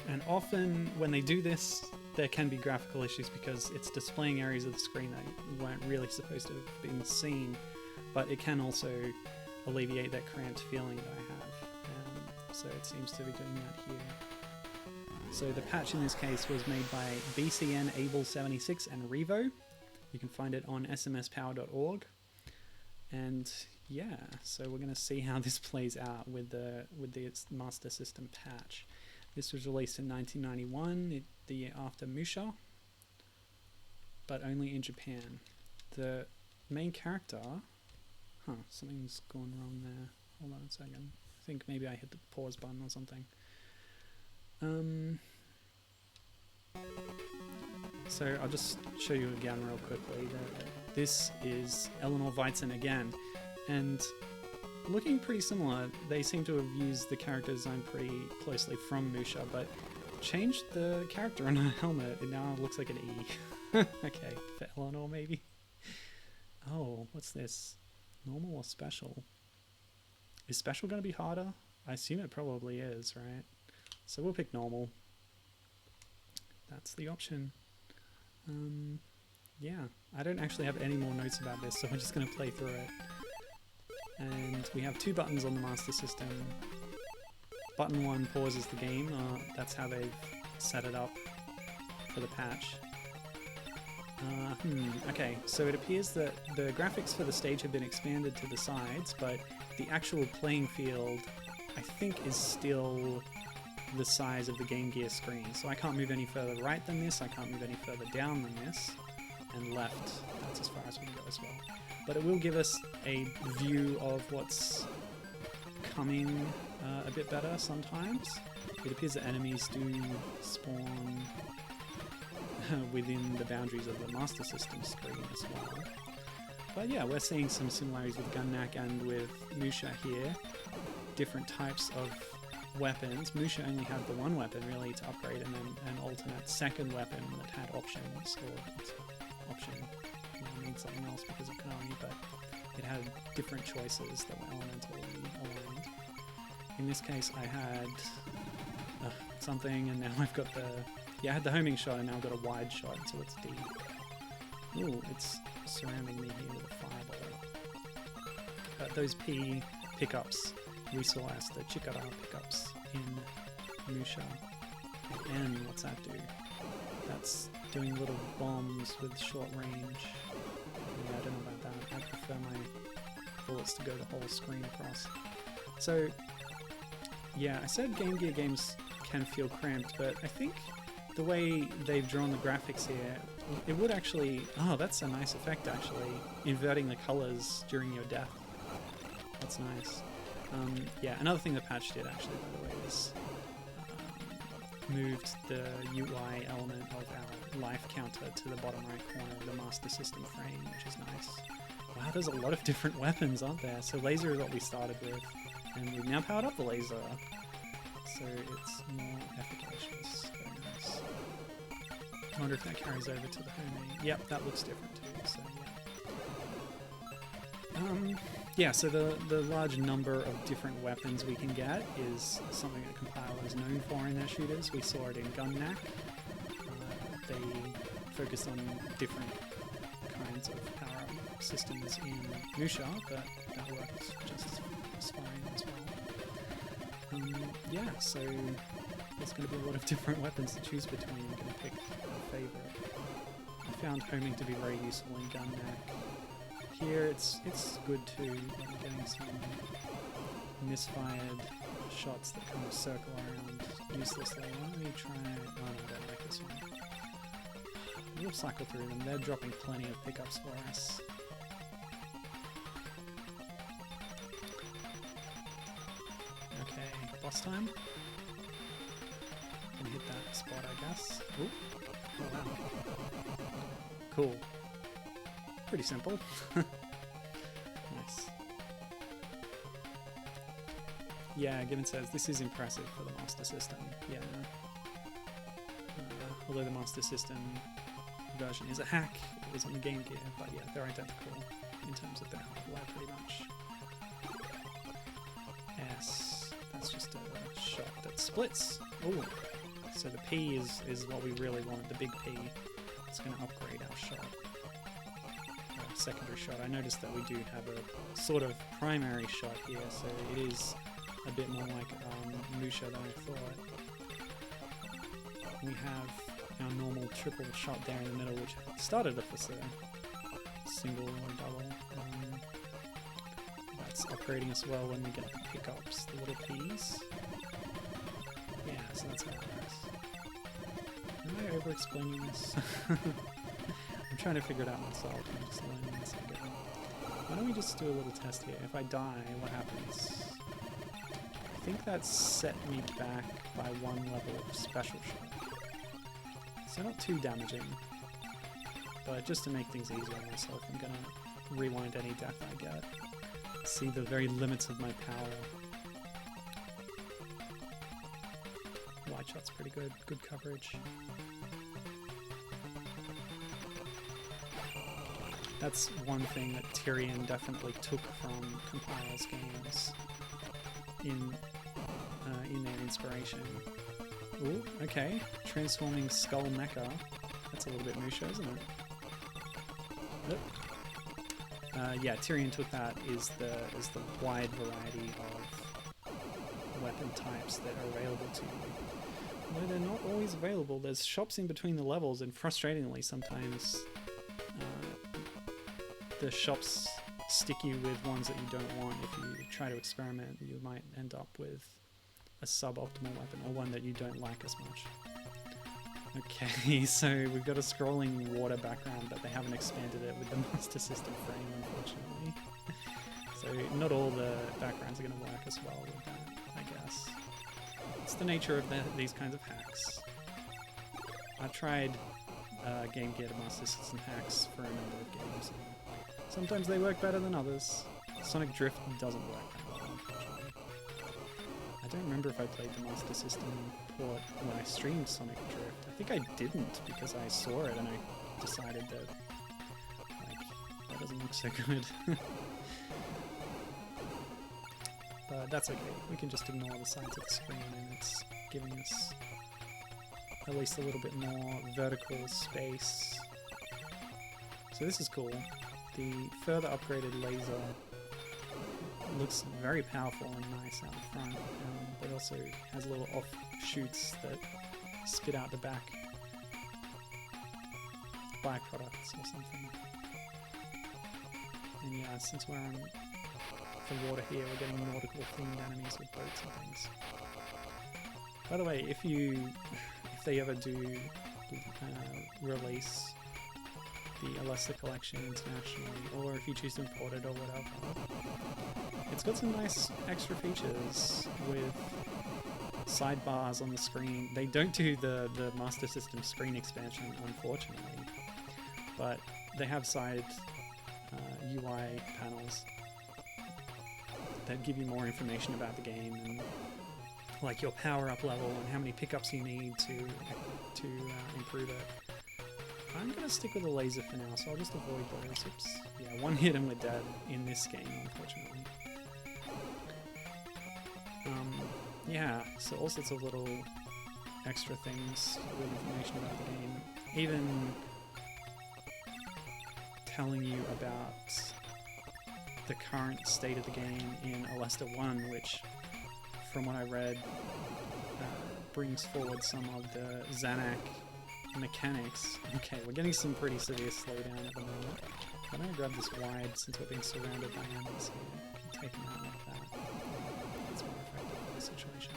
And often when they do this, there can be graphical issues because it's displaying areas of the screen that weren't really supposed to have been seen, but it can also alleviate that cramped feeling that I have. So it seems to be doing that here. So the patch in this case was made by BCN Able76 and Revo. You can find it on smspower.org. And yeah, so we're going to see how this plays out with the Master System patch. This was released in 1991, the year after Musha, but only in Japan. The main character... something's gone wrong there. Hold on a second. I think maybe I hit the pause button or something. So I'll just show you again real quickly. This is Luna Waizen again, and looking pretty similar. They seem to have used the character design pretty closely from Musha, but changed the character on her helmet. It now looks like an E. Okay, for Eleanor maybe. Oh, what's this? Normal or special? Is special going to be harder? I assume it probably is, right? So we'll pick normal. That's the option. Yeah, I don't actually have any more notes about this, so I'm just going to play through it. And we have two buttons on the Master System. Button 1 pauses the game. That's how they've set it up for the patch. Okay, so it appears that the graphics for the stage have been expanded to the sides, but the actual playing field, I think, is still the size of the Game Gear screen. So I can't move any further right than this, I can't move any further down than this, and left, that's as far as we can go as well. But it will give us a view of what's coming a bit better sometimes. It appears that enemies do spawn within the boundaries of the Master System screen as well. But yeah, we're seeing some similarities with Gun-Nac and with Musha here. Different types of weapons. Musha only had the one weapon really to upgrade, and then an alternate second weapon that had options, or option means something else because of Konami, but it had different choices that were elementally aligned. In this case I had something, and now I've got the... Yeah, I had the homing shot, and now I've got a wide shot, so it's D. Ooh, it's surrounding me here with a fireball. But those P pickups we saw as the Chikara pickups in Musha. And what's that do? That's doing little bombs with short range. Yeah, I don't know about that. I prefer my bullets to go the whole screen across. So, yeah, I said Game Gear games can feel cramped, but I think the way they've drawn the graphics here, it would actually... Oh, that's a nice effect, actually. Inverting the colors during your death. That's nice. Yeah, another thing the patch did, actually, by the way, is moved the UI element of our life counter to the bottom right corner of the Master System frame, which is nice. Wow, there's a lot of different weapons, aren't there? So laser is what we started with, and we've now powered up the laser, so it's more efficacious. Very nice. I wonder if that carries over to the homing. Yep, that looks different too, so yeah. Yeah, so the large number of different weapons we can get is something that Compiler is known for in their shooters. We saw it in Gun-Nac. They focused on different kinds of power-up systems in Musha, but that worked just as fine as well. Yeah, so there's going to be a lot of different weapons to choose between. I'm going to pick a favorite. I found homing to be very useful in Gun-Nac. Here it's good too. I'm getting some misfired shots that kind of circle around uselessly. Let me try... Oh no, I don't like this one. we'll cycle through them. They're dropping plenty of pickups for us. Okay, boss time. Gonna hit that spot, I guess. Ooh. Oh, wow. Cool. Pretty simple. Nice. Yeah, Given says, this is impressive for the Master System. Yeah. Although the Master System version is a hack, it was on the Game Gear, but yeah, they're identical in terms of their hardware pretty much. S, that's just a shot that splits. Ooh. So the P is what we really want, the big P. It's going to upgrade our shot. Secondary shot. I noticed that we do have a sort of primary shot here, so it is a bit more like Musha than I thought. We have our normal triple shot there in the middle, which started off as a single or double. That's upgrading as well when we get the pickups, the little P's. Yeah, so that's how it works. Am I over-explaining this? I'm trying to figure it out myself. I'm just learning as I go. Why don't we just do a little test here? If I die, what happens? I think that set me back by one level of special shot. So not too damaging. But just to make things easier on myself, I'm gonna rewind any death I get. See the very limits of my power. Wide shot's pretty good. Good coverage. That's one thing that Tyrion definitely took from Compile's games in their inspiration. Ooh, okay. Transforming Skull Mecha. That's a little bit Musha, isn't it? Yep. Yeah, Tyrion took that is the wide variety of weapon types that are available to you. Although they're not always available. There's shops in between the levels, and frustratingly sometimes the shops stick you with ones that you don't want. If you try to experiment, you might end up with a suboptimal weapon, or one that you don't like as much. Okay, so we've got a scrolling water background, but they haven't expanded it with the Master System frame, unfortunately. So not all the backgrounds are going to work as well with that, I guess. It's the nature of these kinds of hacks. I've tried Game Gear to Master System hacks for a number of games. Sometimes they work better than others. Sonic Drift doesn't work that well, unfortunately. I don't remember if I played the Master System port when I streamed Sonic Drift. I think I didn't, because I saw it and I decided that, like, that doesn't look so good. But that's okay. We can just ignore the sides of the screen, and it's giving us at least a little bit more vertical space. So this is cool. The further upgraded laser looks very powerful and nice out front, but also has little offshoots that spit out the back byproducts or something. And yeah, since we're on the water here, we're getting nautical themed enemies with boats and things. By the way, if they ever do release the Aleste collection internationally, or if you choose to import it or whatever, it's got some nice extra features with sidebars on the screen. They don't do the Master System screen expansion, unfortunately, but they have side UI panels that give you more information about the game, and like your power-up level and how many pickups you need to improve it. I'm going to stick with the laser for now, so I'll just avoid those. Oops. Yeah, one hit and we're dead in this game, unfortunately. Yeah, so all sorts of little extra things with information about the game. Even telling you about the current state of the game in Aleste 1, which, from what I read, brings forward some of the Gun-Nac mechanics. Okay, we're getting some pretty severe slowdown at the moment. I'm going to grab this wide since we're being surrounded by enemies here. Take them out like that. That's more effective for the situation.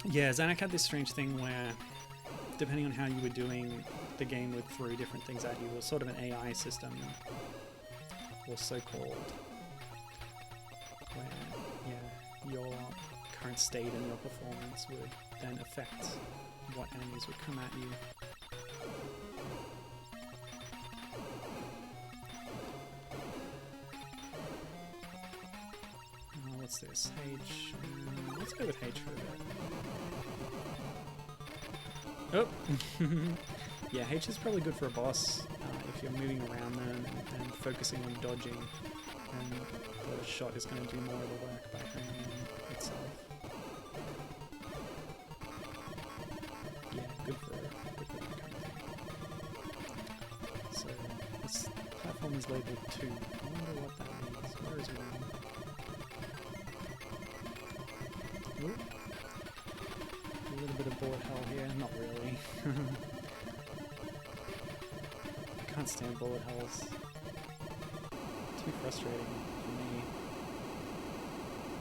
Yeah, Gun-Nac had this strange thing where depending on how you were doing, the game would throw different things at you. It was sort of an AI system, or so-called, where, yeah, your current state and your performance would then affect what enemies would come at you. What's this? H. Let's go with H for a bit. Oh! Yeah, H is probably good for a boss if you're moving around them and focusing on dodging, and the shot is going to do more of the work by homing in itself. Yeah, good for that kind of thing. So, this platform is labeled 2. I wonder what that means. Where is 1? Ooh. A little bit of bullet hell here. Not really. I can't stand bullet hells. Too frustrating for me.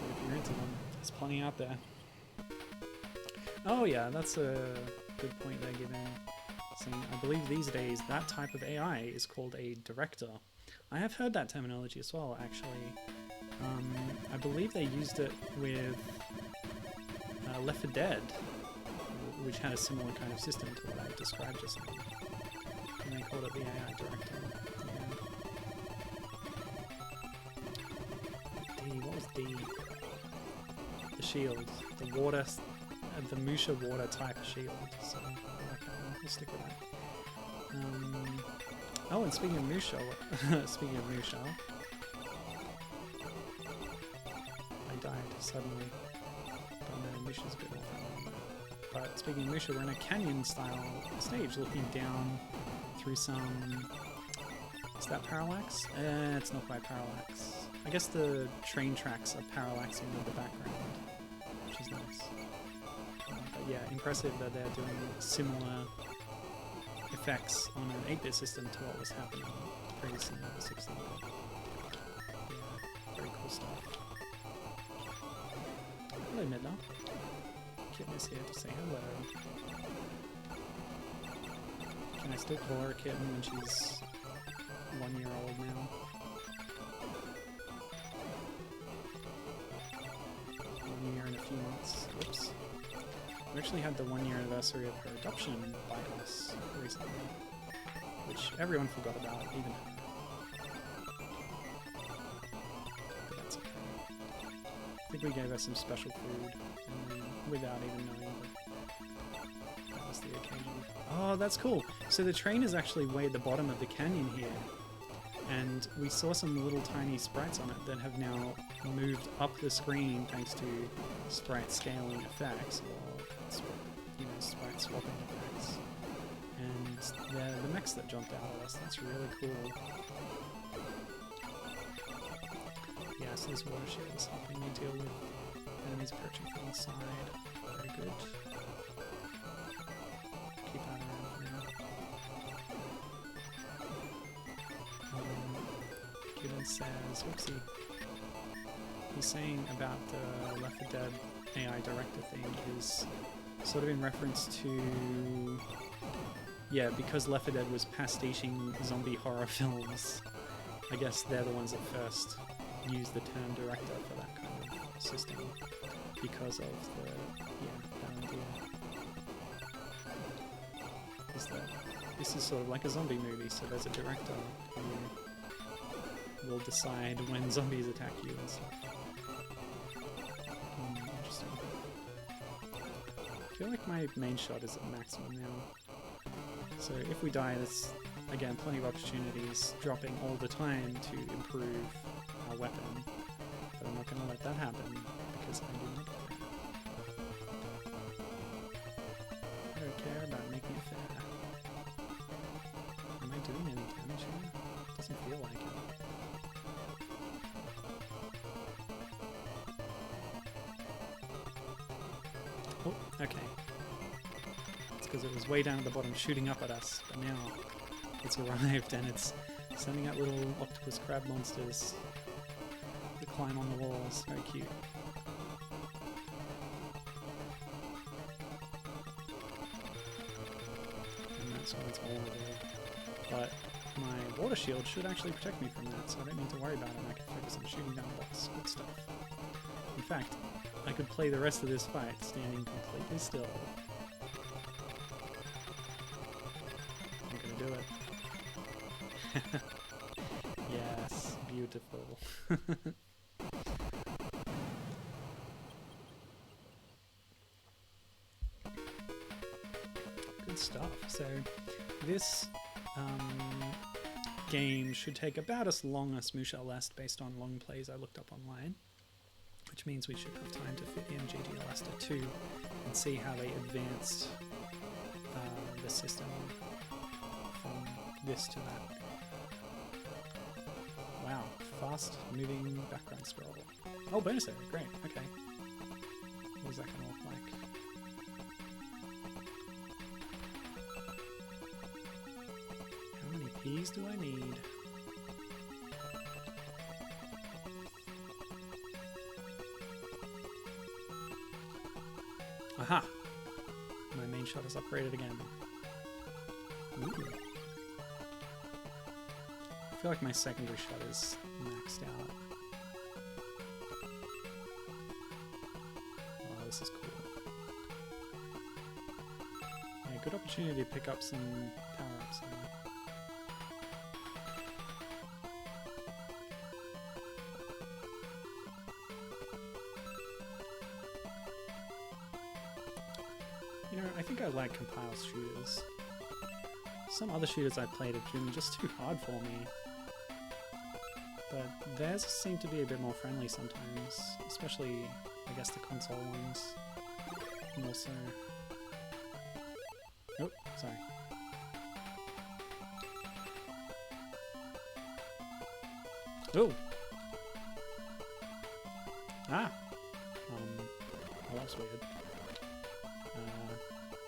But if you're into them, there's plenty out there. Oh yeah, that's a good point they're giving. Saying, I believe these days that type of AI is called a director. I have heard that terminology as well, actually. I believe they used it with Left 4 Dead, which had a similar kind of system to what I described just now. And they called it the AI director. Yeah. D, what was D? The shield. The water, the Musha water type shield. So, I like that one. We'll stick with that. Oh, and speaking of Musha, I died suddenly. Musha's a bit more fun. But speaking of Musha, we're in a canyon-style stage, looking down through some... Is that parallax? It's not quite parallax. I guess the train tracks are parallaxing in the background, which is nice. But yeah, impressive that they're doing similar effects on an 8-bit system to what was happening previously on the 16-bit. Yeah, very cool stuff. Hello, Midna. Kitten is here to say hello. Can I still call her a kitten when she's 1 year old now? 1 year and a few months. Whoops. We actually had the 1 year anniversary of her adoption by us recently, which everyone forgot about, even her. But that's okay. I think we gave her some special food, and without even knowing that was the occasion. Oh, that's cool. So the train is actually way at the bottom of the canyon here, and we saw some little tiny sprites on it that have now moved up the screen thanks to sprite scaling effects, or sprite swapping effects. And they're the mechs that jumped out at us. That's really cool. Yeah, so this water shield is helping me deal with enemies approaching from the side. Very good. Keep that around for now. Gibbon says, whoopsie. He's saying about the Left 4 Dead AI director thing is sort of in reference to, yeah, because Left 4 Dead was pastiching zombie horror films, I guess they're the ones that first used the term director for that kind of system because of the, that idea. Is that this is sort of like a zombie movie, so there's a director who will decide when zombies attack you and stuff. Interesting. I feel like my main shot is at maximum now. So if we die, there's, again, plenty of opportunities dropping all the time to improve our weapon. But I'm not going to let that happen, because I do not care. I don't care about making it fair. Am I doing any damage here? Doesn't feel like it. Oh, okay. It's because it was way down at the bottom shooting up at us, but now it's arrived and it's sending out little octopus crab monsters to climb on the walls. Very cute. so it's vulnerable. But my water shield should actually protect me from that, so I don't need to worry about it. I can focus on shooting down bots. Good stuff. In fact, I could play the rest of this fight standing completely still. I'm gonna do it. Yes, beautiful. Good stuff. So this game should take about as long as Musha Aleste based on long plays I looked up online, which means we should have time to fit in GG Aleste 2 and see how they advanced the system from this to that. Wow, fast moving background scroll. Oh, bonus area, great, okay. What is that going to look like? How many P's do I need? Aha! My main shot is upgraded again. Ooh. I feel like my secondary shot is maxed out. Oh, this is cool. Yeah, good opportunity to pick up some power-ups there. You know, I think I like compile shooters. Some other shooters I played have been just too hard for me. But theirs seem to be a bit more friendly sometimes, especially, I guess, the console ones. More so. Oh, sorry. Oh! Ah! Well, that's weird.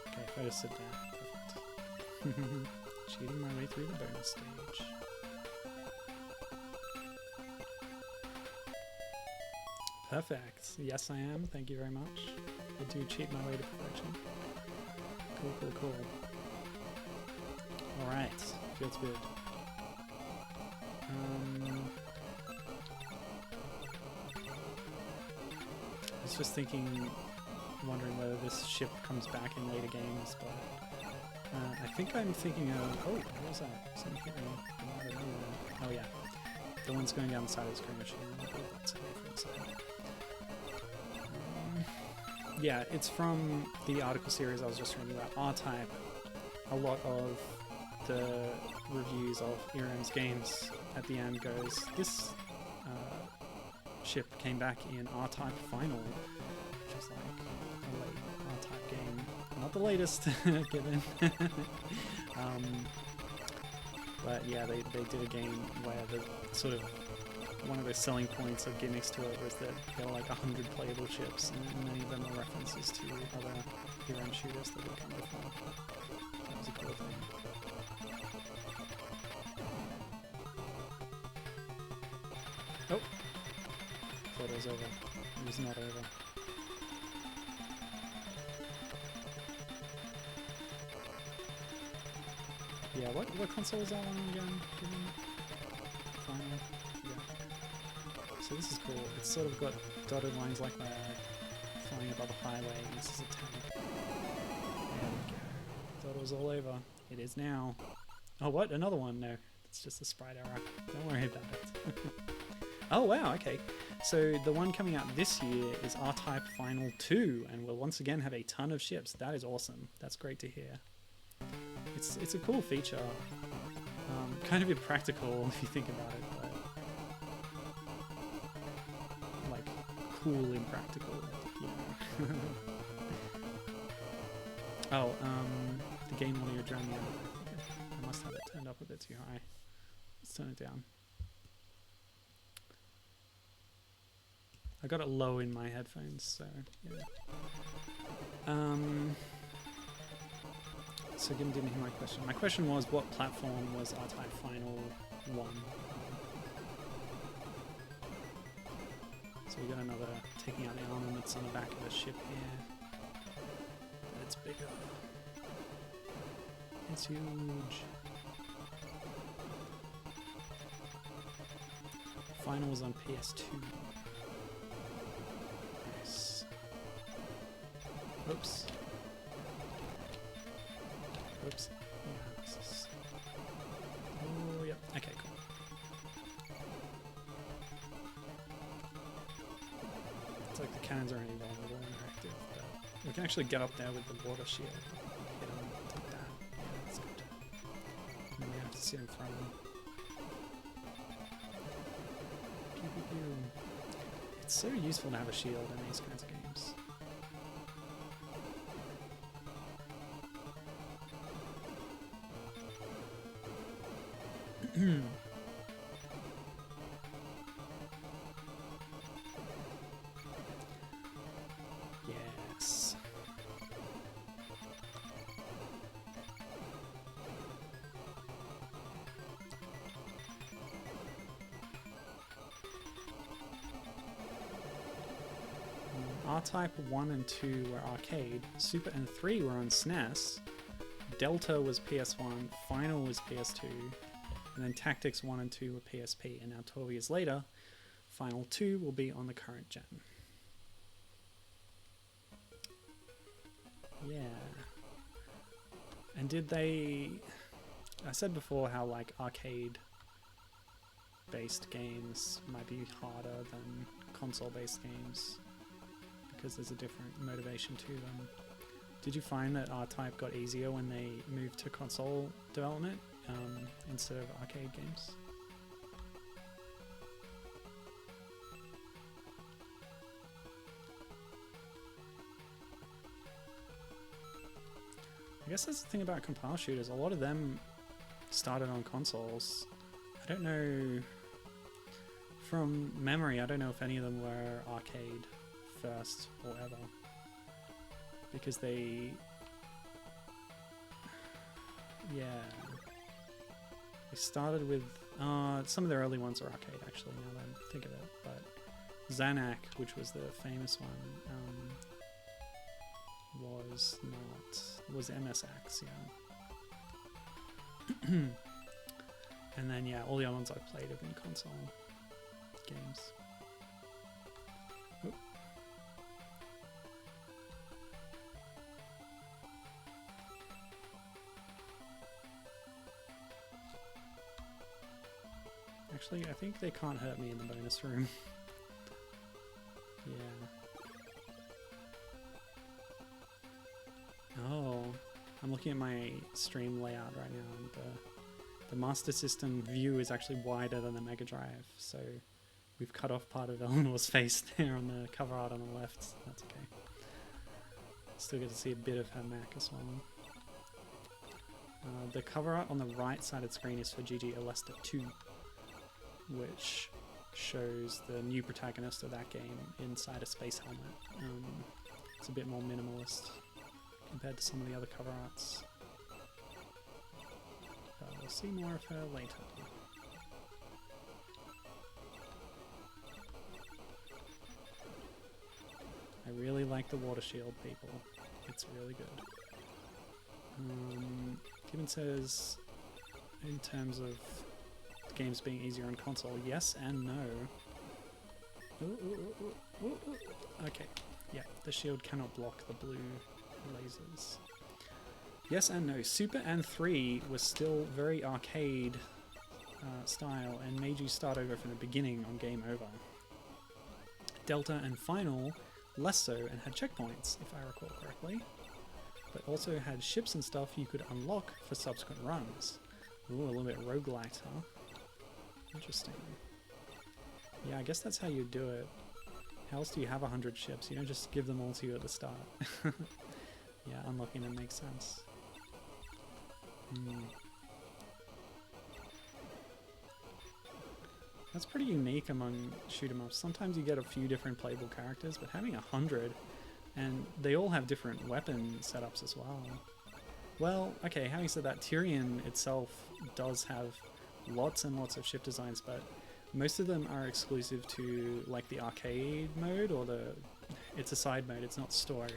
Okay, if I just sit there, perfect. Cheating my way through the bonus stage. Perfect. Yes, I am. Thank you very much. I do cheat my way to perfection. Cool, cool, cool. Alright. Feels good. I was just thinking, wondering whether this ship comes back in later games, but I think I'm thinking of... Oh, what was that? Something hit me. Oh yeah. The one's going down the side of the screen machine. I'll put that away from the side. Yeah, it's from the article series I was just reading about R-Type. A lot of the reviews of ERM's games at the end goes, this ship came back in R-Type Final, which is like a late R-Type game. Not the latest, given. But yeah, they did a game where the sort of one of the selling points or gimmicks to it was that there were like 100 playable ships, and many of them are references to other ERM shooters that had come before. That was a cool thing. Oh! Thought it was over. It was not over. Yeah, what console is that one again? Final? Yeah. So this is cool. It's sort of got dotted lines like that, flying above a highway, and this is a tank. There we go. Thought it was all over. It is now. Oh, what? Another one? No. It's just a sprite error. Don't worry about it. Oh, wow, okay. So the one coming out this year is R-Type Final 2, and we'll once again have a ton of ships. That is awesome. That's great to hear. It's a cool feature. Kind of impractical if you think about it, but like cool impractical, you know. Oh, the game audio drowned me out. I must have it turned up a bit too high. Let's turn it down. I got it low in my headphones, so yeah. So Gim didn't hear my question. My question was, what platform was R-Type Final 1? So we got another taking out the armaments on the back of the ship here. But it's bigger. That's huge. Final was on PS2. Nice. Oops. Oops. Yeah, this is... Oh, yep. Okay, cool. It's like the cannons are only vulnerable and active, but we can actually get up there with the water shield. Hit him, take that. Yeah, that's good. And then we have to sit in front of him. Pew, pew, pew. It's so useful to have a shield in these kinds of games. Yes. R-Type 1 and 2 were arcade, Super and 3 were on SNES, Delta was PS1, Final was PS2, and then Tactics 1 and 2 were PSP, and now 12 years later, Final 2 will be on the current gen. Yeah. And did they... I said before how like arcade-based games might be harder than console-based games because there's a different motivation to them. Did you find that R-Type got easier when they moved to console development instead of arcade games? I guess that's the thing about compile shooters. A lot of them started on consoles. I don't know, from memory, I don't know if any of them were arcade first or ever. Because they... Yeah. They started with... some of the early ones are arcade, actually, now that I think of it. But Gun-Nac, which was the famous one, was not... was MSX, yeah. And then, yeah, all the other ones I've played have been console games. Oop. Actually, I think they can't hurt me in the bonus room. Yeah. Oh, I'm looking at my stream layout right now, and the Master System view is actually wider than the Mega Drive, so we've cut off part of Eleanor's face there on the cover art on the left. So that's okay. Still get to see a bit of her Mac as well. The cover art on the right side of the screen is for GG Aleste 2, which shows the new protagonist of that game inside a space helmet. It's a bit more minimalist compared to some of the other cover arts. But we'll see more of her later. I really like the water shield, people. It's really good. Gibbon says, in terms of games being easier on console, yes and no. Ooh. Okay, yeah, the shield cannot block the blue lasers. Yes and no. Super and 3 was still very arcade style and made you start over from the beginning on game over. Delta and Final less so and had checkpoints, if I recall correctly, but also had ships and stuff you could unlock for subsequent runs. Ooh, a little bit roguelite, huh? Interesting. Yeah, I guess that's how you do it. How else do you have 100 ships? You don't just give them all to you at the start. Yeah, unlocking them makes sense. That's pretty unique among shoot-em-ups. Sometimes you get a few different playable characters, but having 100, and they all have different weapon setups as well. Well, okay, having said that, Tyrion itself does have lots and lots of ship designs, but most of them are exclusive to like the arcade mode or it's a side mode, it's not story.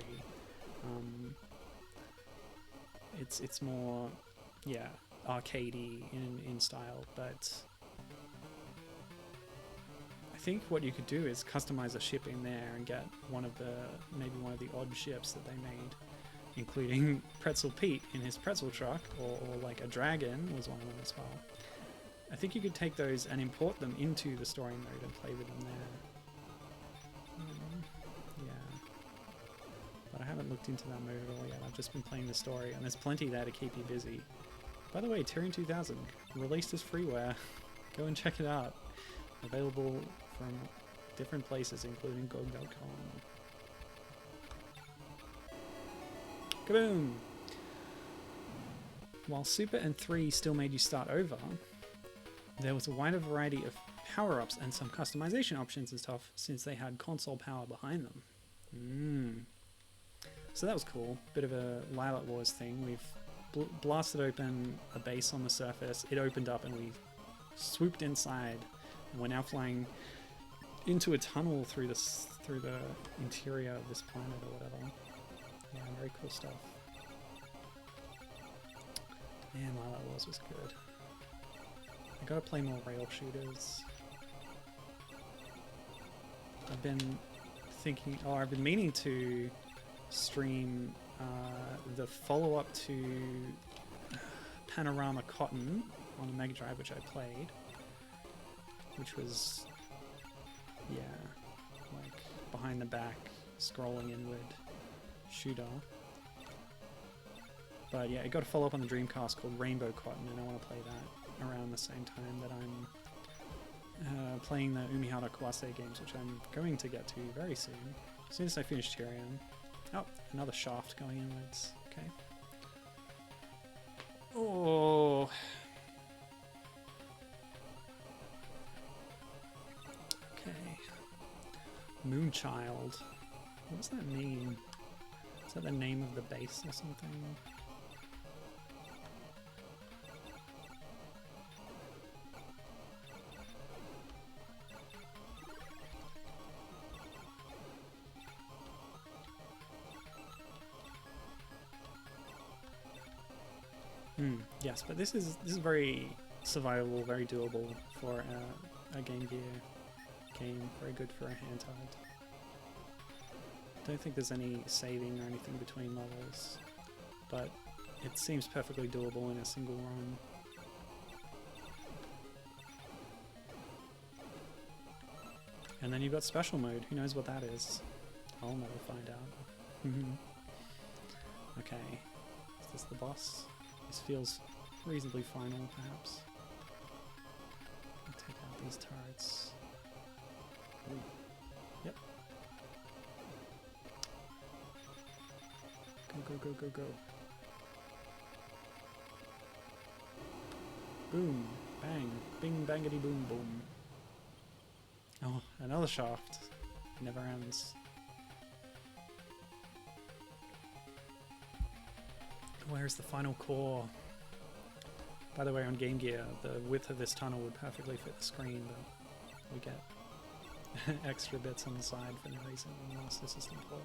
It's more yeah, arcadey in style, but I think what you could do is customize a ship in there and get maybe one of the odd ships that they made, including Pretzel Pete in his pretzel truck, or like a dragon was one of them as well. I think you could take those and import them into the story mode and play with them there. Yeah. But I haven't looked into that mode at all yet. I've just been playing the story, and there's plenty there to keep you busy. By the way, Tyrion 2000 released as freeware. Go and check it out. Available from different places, including GOG.com. Kaboom! While Super and 3 still made you start over, there was a wider variety of power-ups and some customization options and stuff since they had console power behind them. So that was cool. Bit of a Lilac Wars thing. We've blasted open a base on the surface. It opened up and we swooped inside. And we're now flying into a tunnel through the interior of this planet or whatever. Yeah, very cool stuff. Man, Lilac Wars was good. I gotta play more rail shooters. I've been meaning to stream the follow-up to Panorama Cotton on the Mega Drive, which I played, which was, yeah, like behind the back, scrolling inward shooter. But yeah, it got a follow-up on the Dreamcast called Rainbow Cotton, and I want to play that around the same time that I'm playing the Umihara Kawase games, which I'm going to get to very soon. As soon as I finish Tyrion. Oh, another shaft going inwards. Okay. Oh. Okay. Moonchild. What does that mean? Is that the name of the base or something? Yes, but this is very survivable, very doable for a Game Gear game. Very good for a handheld. Don't think there's any saving or anything between levels, but it seems perfectly doable in a single run. And then you've got special mode. Who knows what that is? I'll never find out. Okay, is this the boss? This feels reasonably final, perhaps. I'll take out these turrets. Ooh. Yep. Go, go, go, go, go. Boom. Bang. Bing, bangity, boom, boom. Oh, another shaft. It never ends. Where's the final core? By the way, on Game Gear, the width of this tunnel would perfectly fit the screen, but we get extra bits on the side for no reason in the Master System port.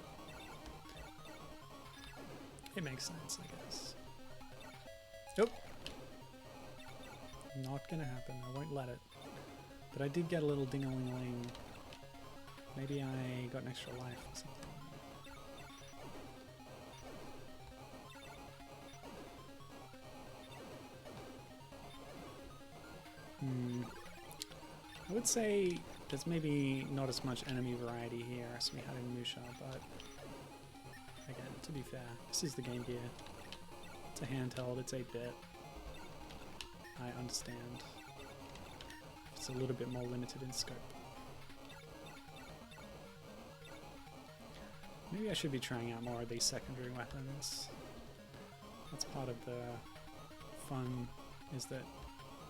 It makes sense, I guess. Nope. Not gonna happen. I won't let it. But I did get a little ding-a-ling-a-ling. Maybe I got an extra life or something. I would say there's maybe not as much enemy variety here as we had in Musha, but again, to be fair, this is the Game Gear. It's a handheld, it's 8-bit. I understand. It's a little bit more limited in scope. Maybe I should be trying out more of these secondary weapons. That's part of the fun, is that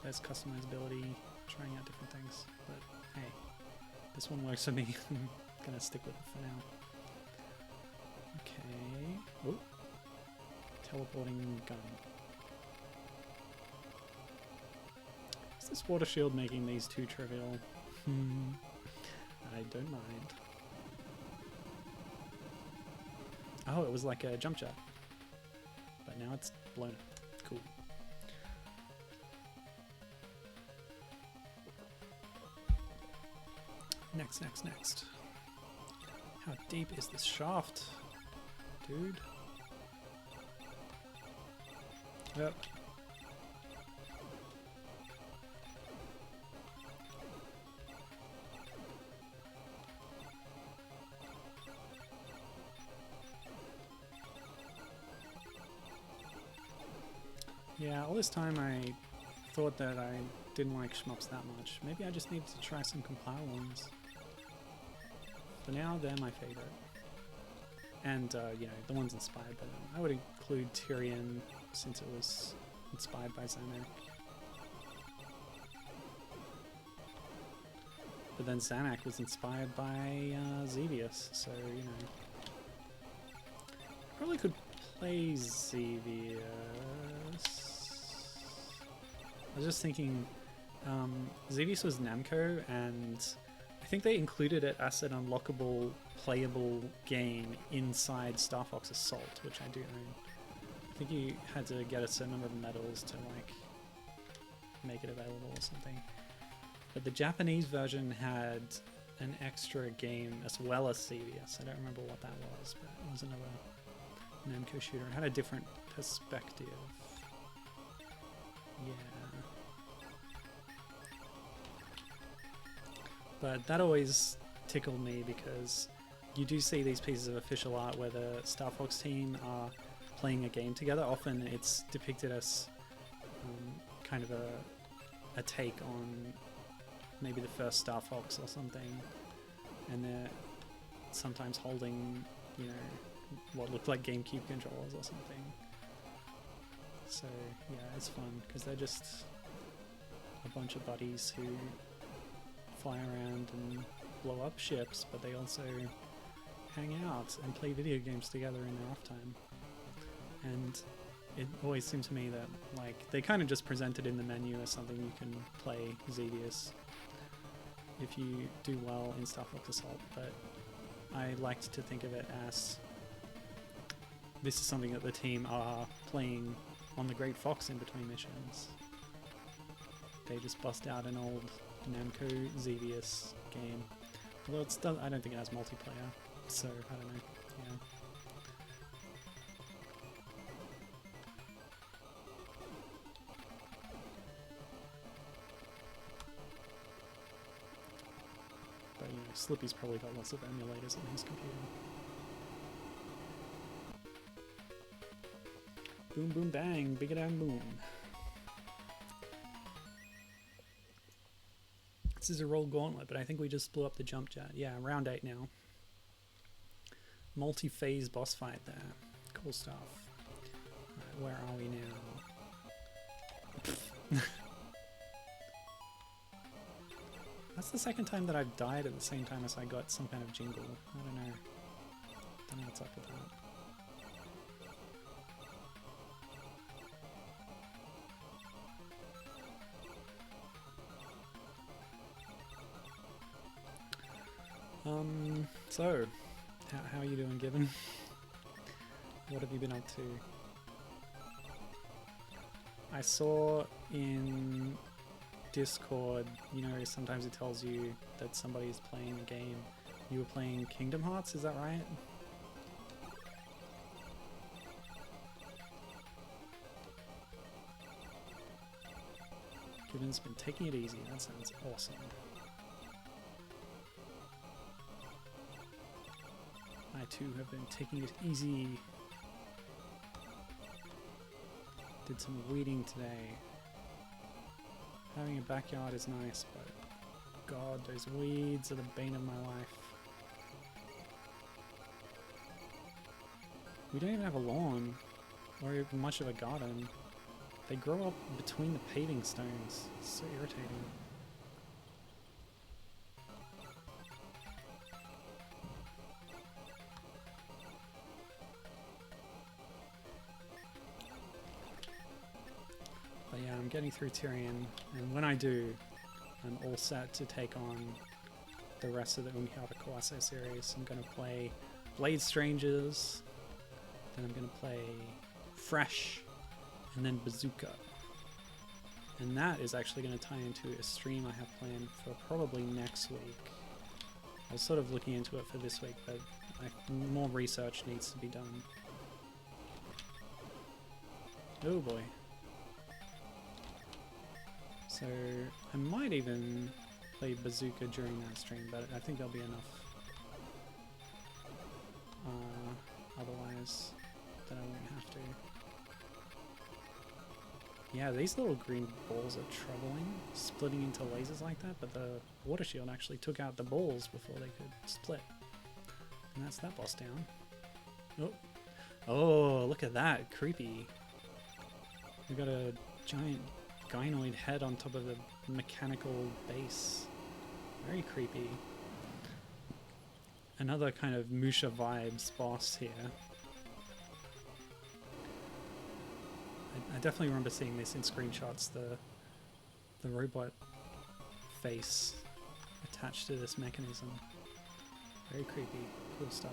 there's customizability, trying out different things, but hey, this one works for me. I'm gonna stick with it for now. Okay. Oh, teleporting gun. Is this water shield making these too trivial? I don't mind. Oh, it was like a jump jet, but now it's blown up. Cool. Next. How deep is this shaft, dude? Yep. Yeah, all this time I thought that I didn't like shmups that much. Maybe I just needed to try some compile ones. For now, they're my favorite. And, you know, the ones inspired by them. I would include Tyrion, since it was inspired by Gun-Nac. But then Gun-Nac was inspired by Xevious, so, you know. Probably could play Xevious. I was just thinking, Xevious was Namco, and I think they included it as an unlockable, playable game inside Star Fox Assault, which I do own. I think you had to get a certain number of medals to, like, make it available or something. But the Japanese version had an extra game as well as Xevious. I don't remember what that was, but it was another Namco shooter. It had a different perspective. Yeah. But that always tickled me because you do see these pieces of official art where the Star Fox team are playing a game together. Often it's depicted as kind of a take on maybe the first Star Fox or something, and they're sometimes holding, you know, what looked like GameCube controllers or something. So yeah, it's fun because they're just a bunch of buddies who fly around and blow up ships, but they also hang out and play video games together in their off time. And it always seemed to me that, like, they kind of just presented in the menu as something you can play Xevious if you do well in Star Fox Assault, but I liked to think of it as this is something that the team are playing on the Great Fox in between missions. They just bust out an old Namco Xevious game. Although it's done, I don't think it has multiplayer, so I don't know. Yeah. But you know, Slippy's probably got lots of emulators on his computer. Boom boom bang, big bang boom. This is a roll gauntlet, but I think we just blew up the jump jet. Yeah, round 8 now. Multi-phase boss fight there. Cool stuff. Alright, where are we now? That's the second time that I've died at the same time as I got some kind of jingle. I don't know. Don't know what's up with that. So, how are you doing, Given? What have you been up to? I saw in Discord, you know, sometimes it tells you that somebody is playing a game. You were playing Kingdom Hearts, is that right? Given's been taking it easy, that sounds awesome. I too have been taking it easy. Did some weeding today. Having a backyard is nice, but God, those weeds are the bane of my life. We don't even have a lawn, or even much of a garden. They grow up between the paving stones. It's so irritating. But yeah, I'm getting through Tyrion, and when I do, I'm all set to take on the rest of the Umihara Kawase series. I'm going to play Blade Strangers, then I'm going to play Fresh, and then Bazooka. And that is actually going to tie into a stream I have planned for probably next week. I was sort of looking into it for this week, but more research needs to be done. Oh boy. So I might even play Bazooka during that stream, but I think there'll be enough otherwise that I won't have to. Yeah, these little green balls are troubling, splitting into lasers like that, but the water shield actually took out the balls before they could split. And that's that boss down. Oh, oh, look at that, creepy. We've got a giant gynoid head on top of a mechanical base. Very creepy. Another kind of Musha vibes boss here. I definitely remember seeing this in screenshots, the robot face attached to this mechanism. Very creepy, cool stuff.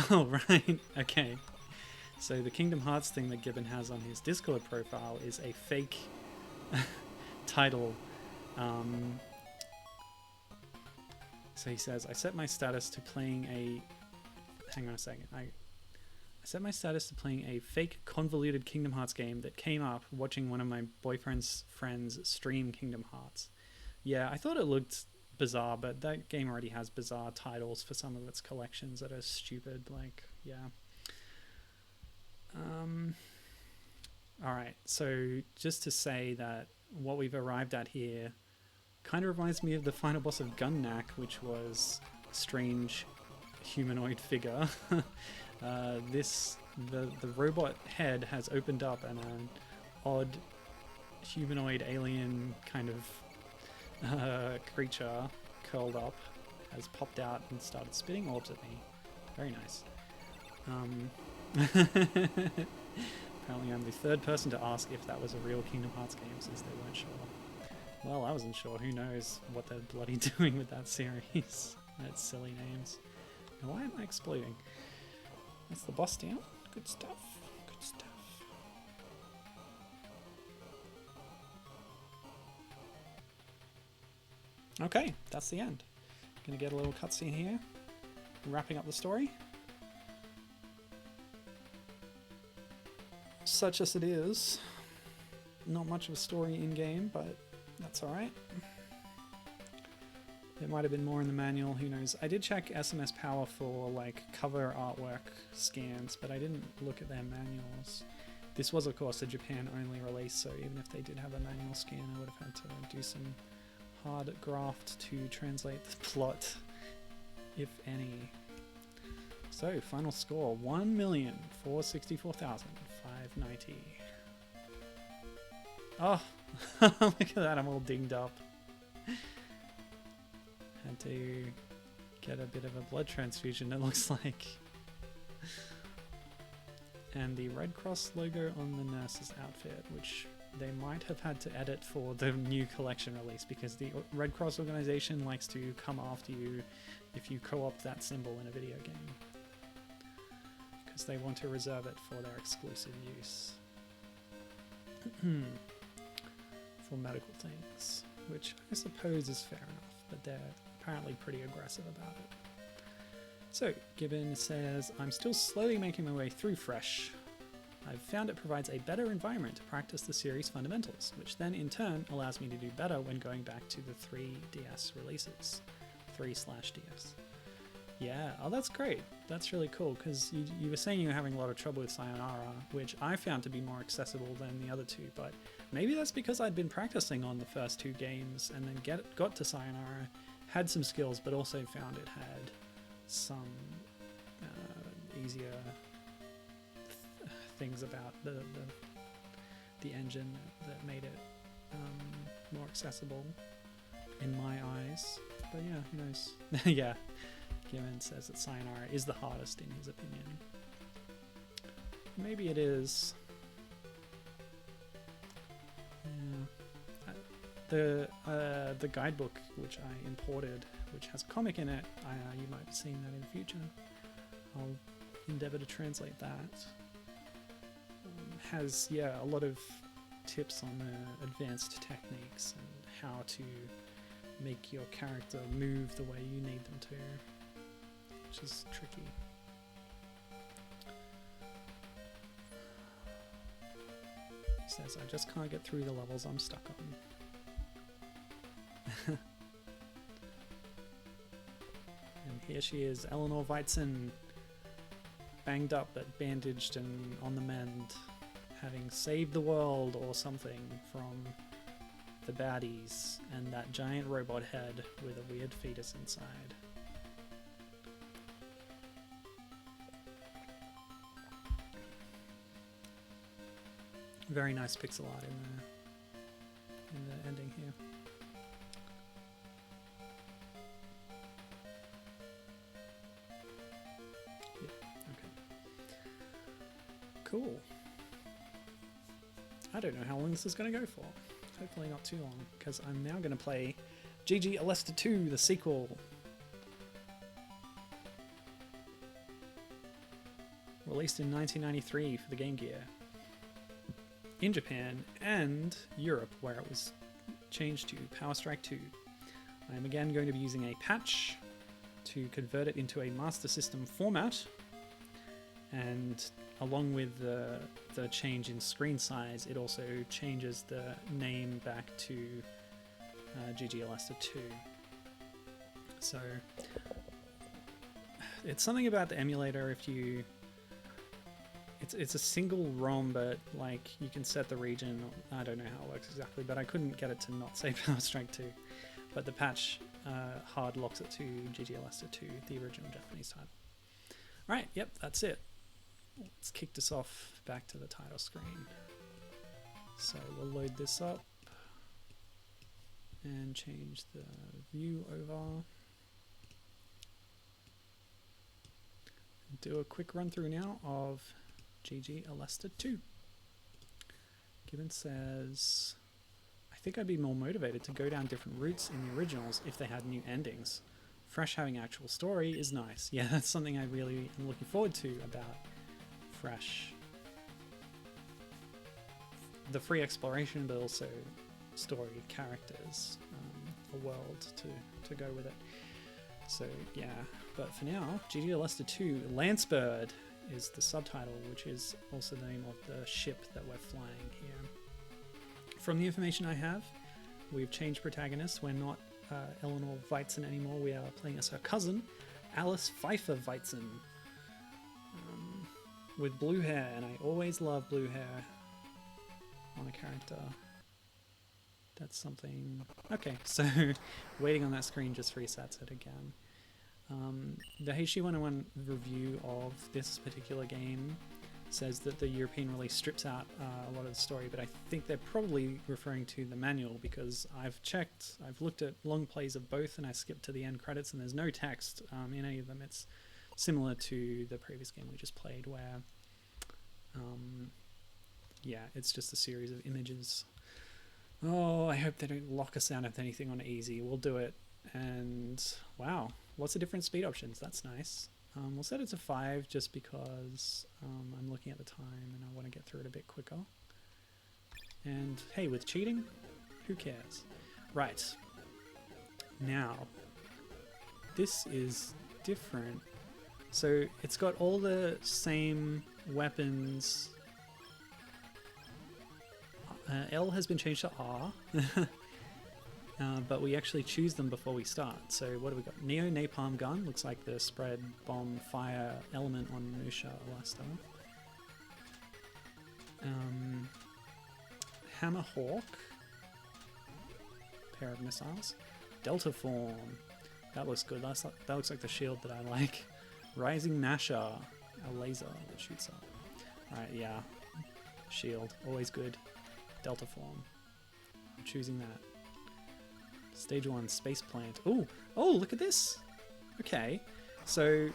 Oh, right, okay. So the Kingdom Hearts thing that Gibbon has on his Discord profile is a fake title. So he says, I set my status to playing a... Hang on a second. I set my status to playing a fake convoluted Kingdom Hearts game that came up watching one of my boyfriend's friends stream Kingdom Hearts. Yeah, I thought it looked bizarre, but that game already has bizarre titles for some of its collections that are stupid, like, yeah. Alright, so just to say that what we've arrived at here kind of reminds me of the final boss of Gun-Nac, which was a strange humanoid figure. The robot head has opened up and an odd humanoid alien kind of creature curled up has popped out and started spitting orbs at me. Very nice. Apparently I'm the third person to ask if that was a real Kingdom Hearts game since they weren't sure. Well, I wasn't sure. Who knows what they're bloody doing with that series. That's silly names. Now, why am I exploding? That's the boss down. Good stuff. Good stuff. Okay, that's the end. Gonna get a little cutscene here. Wrapping up the story. Such as it is. Not much of a story in-game, but that's alright. There might have been more in the manual, who knows. I did check SMS Power for like cover artwork scans, but I didn't look at their manuals. This was of course a Japan only release, so even if they did have a manual scan, I would have had to do some hard graft to translate the plot, if any. So, final score, 1,464,590. Oh, look at that, I'm all dinged up. Had to get a bit of a blood transfusion, it looks like. And the Red Cross logo on the nurse's outfit, which they might have had to edit for the new collection release, because the Red Cross organization likes to come after you if you co-opt that symbol in a video game. Because they want to reserve it for their exclusive use. For medical things, which I suppose is fair enough, but they're apparently pretty aggressive about it. So, Gibbon says, I'm still slowly making my way through Fresh. I've found it provides a better environment to practice the series' fundamentals, which then in turn allows me to do better when going back to the 3DS releases. 3/DS. Yeah, oh that's great. That's really cool, because you were saying you were having a lot of trouble with Sayonara, which I found to be more accessible than the other two, but maybe that's because I'd been practicing on the first two games and then got to Sayonara, had some skills, but also found it had some easier things about the engine that made it more accessible in my eyes. But yeah, who knows? Yeah, Given says that Sayonara is the hardest in his opinion. Maybe it is. Yeah. The guidebook which I imported, which has a comic in it, you might be seeing that in the future. I'll endeavour to translate that. Has, yeah, a lot of tips on the advanced techniques and how to make your character move the way you need them to, which is tricky. He says, I just can't get through the levels I'm stuck on. And here she is, Eleanor Waizen, banged up but bandaged and on the mend, having saved the world or something from the baddies and that giant robot head with a weird fetus inside. Very nice pixel art in the ending here. Yep, okay. Cool. I don't know how long this is going to go for. Hopefully not too long, because I'm now going to play GG Aleste 2, the sequel. Released in 1993 for the Game Gear. In Japan and Europe, where it was changed to Power Strike 2. I am again going to be using a patch to convert it into a Master System format, and along with the change in screen size, it also changes the name back to GG Aleste 2. So it's something about the emulator. If you it's a single ROM, but like you can set the region. I don't know how it works exactly, but I couldn't get it to not say Power Strike 2. But the patch hard locks it to GG Aleste 2, the original Japanese title. Alright, yep, that's it. Let's kick this off back to the title screen. So we'll load this up and change the view over. Do a quick run through now of GG Aleste 2. Gibbon says, I think I'd be more motivated to go down different routes in the originals if they had new endings. Fresh having actual story is nice. Yeah, that's something I really am looking forward to about Fresh. The free exploration, but also story, characters, a world to go with it. So yeah, but for now, GG Aleste 2, Lancebird is the subtitle, which is also the name of the ship that we're flying here. From the information I have, we've changed protagonists. We're not Eleanor Waizen anymore. We are playing as her cousin, Alice Pfeiffer Waizen, with blue hair, and I always love blue hair on a character. That's something... Okay, so waiting on that screen just resets it again. The Heishi 101 review of this particular game says that the European release strips out a lot of the story, but I think they're probably referring to the manual, because I've checked, I've looked at long plays of both, and I skipped to the end credits, and there's no text in any of them. It's similar to the previous game we just played, where yeah, it's just a series of images. Oh, I hope they don't lock us down with anything on easy. We'll do it. And wow, lots of different speed options. That's nice. We'll set it to 5 just because I'm looking at the time and I want to get through it a bit quicker. And hey, with cheating, who cares? Right. Now, this is different. So it's got all the same weapons. L has been changed to R. But we actually choose them before we start. So what do we got? Neo Napalm Gun, looks like the spread bomb fire element on Musha Aleste. Hammer Hawk, pair of missiles. Delta Form, that looks good. That looks like the shield that I like. Rising Masher, a laser that shoots up. Alright, yeah. Shield, always good. Delta Form, I'm choosing that. Stage 1 Space Plant. Oh, look at this. Okay, so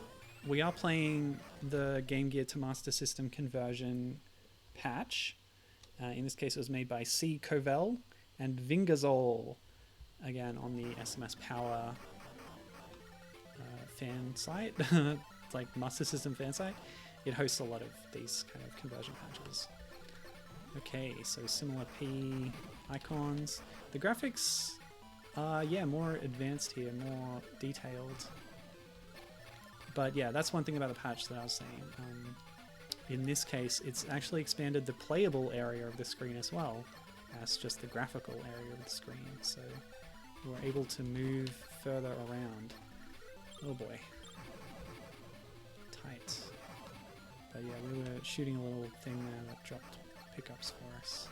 we are playing the Game Gear to Master System conversion patch. In this case, it was made by C. Covell and Vingazol, again on the SMS Power fan site, like Master System fan site. It hosts a lot of these kind of conversion patches. Okay, so similar P icons. The graphics Yeah, more advanced here, more detailed. But yeah, that's one thing about the patch that I was saying. In this case, it's actually expanded the playable area of the screen as well as just the graphical area of the screen. So we're able to move further around. Oh boy. Tight. But yeah, we were shooting a little thing there that dropped pickups for us.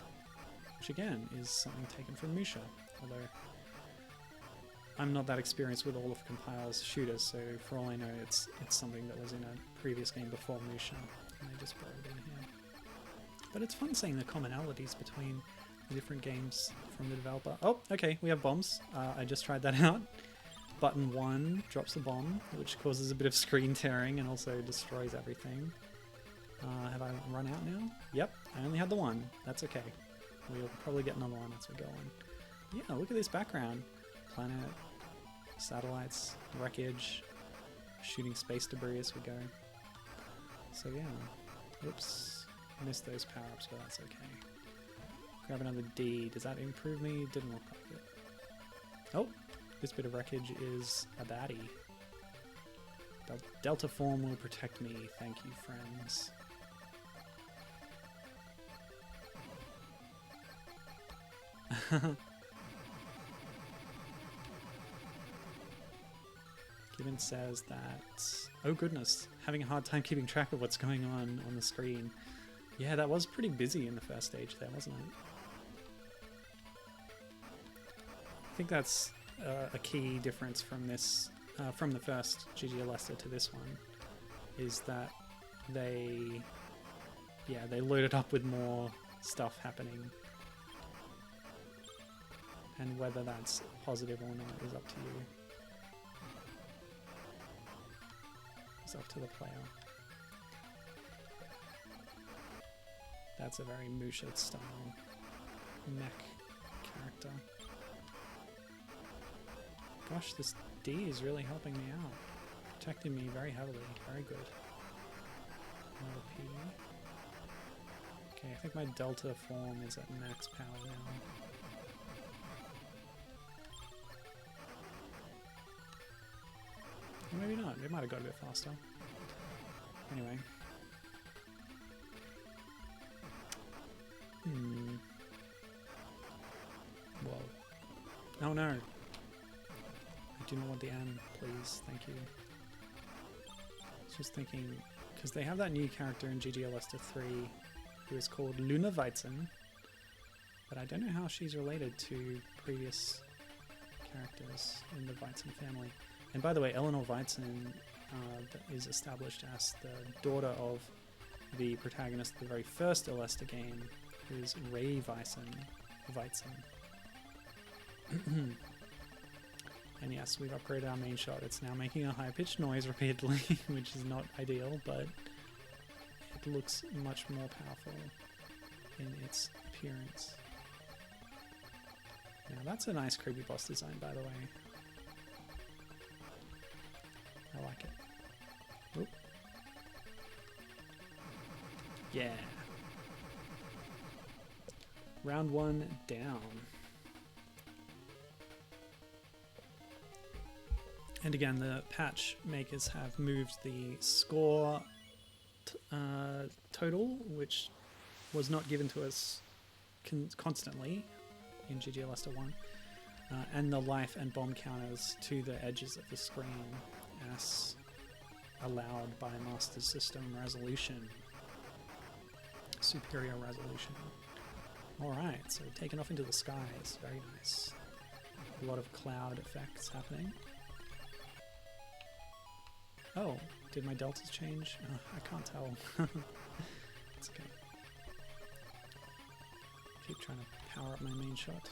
Which again is something taken from Musha, although I'm not that experienced with all of Compile's shooters, so for all I know it's something that was in a previous game before Musha, and they just brought it in here. But it's fun seeing the commonalities between the different games from the developer. Oh, okay, we have bombs. I just tried that out. Button 1 drops a bomb, which causes a bit of screen tearing and also destroys everything. Have I run out now? Yep, I only had the one. That's okay. We'll probably get another one as we go on. Yeah, look at this background. Planet, satellites, wreckage, shooting space debris as we go. So yeah, whoops, missed those power-ups, but that's okay. Grab another D. Does that improve me? Didn't look like it. Oh, this bit of wreckage is a baddie. Delta form will protect me. Thank you, friends. Given says that, oh goodness, having a hard time keeping track of what's going on the screen. Yeah, that was pretty busy in the first stage there, wasn't it? I think that's a key difference from this, from the first GG Aleste to this one, is that they loaded up with more stuff happening. And whether that's positive or not is up to you. It's up to the player. That's a very Musha style mech character. Gosh, this D is really helping me out. Protecting me very heavily. Very good. Another P. Okay, I think my Delta form is at max power now. Or maybe not. It might have got a bit faster. Anyway. Whoa. Oh no. I do not want the M, please. Thank you. I was just thinking, because they have that new character in GG Aleste 3 who is called Luna Waizen, but I don't know how she's related to previous characters in the Waizen family. And by the way, Eleanor Waizen is established as the daughter of the protagonist of the very first Aleste game, who is Ray Waizen. And yes, we've upgraded our main shot. It's now making a high-pitched noise repeatedly, which is not ideal, but it looks much more powerful in its appearance. Now that's a nice creepy boss design, by the way. I like it. Oop. Yeah. Round 1 down. And again, the patch makers have moved the score total, which was not given to us constantly in GG Aleste 1, and the life and bomb counters to the edges of the screen as allowed by Master System resolution. Superior resolution. Alright, so taken off into the skies. Very nice. A lot of cloud effects happening. Oh, did my deltas change? I can't tell. It's okay. Keep trying to power up my main shot.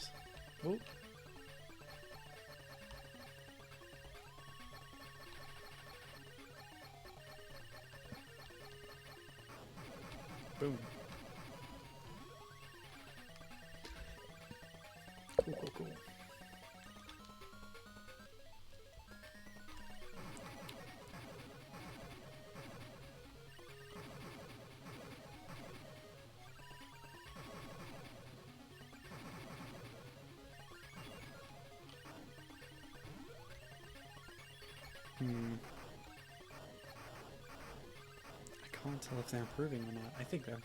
Oh. Boom. Cool, cool, cool. Can't tell if they're improving or not. I think they're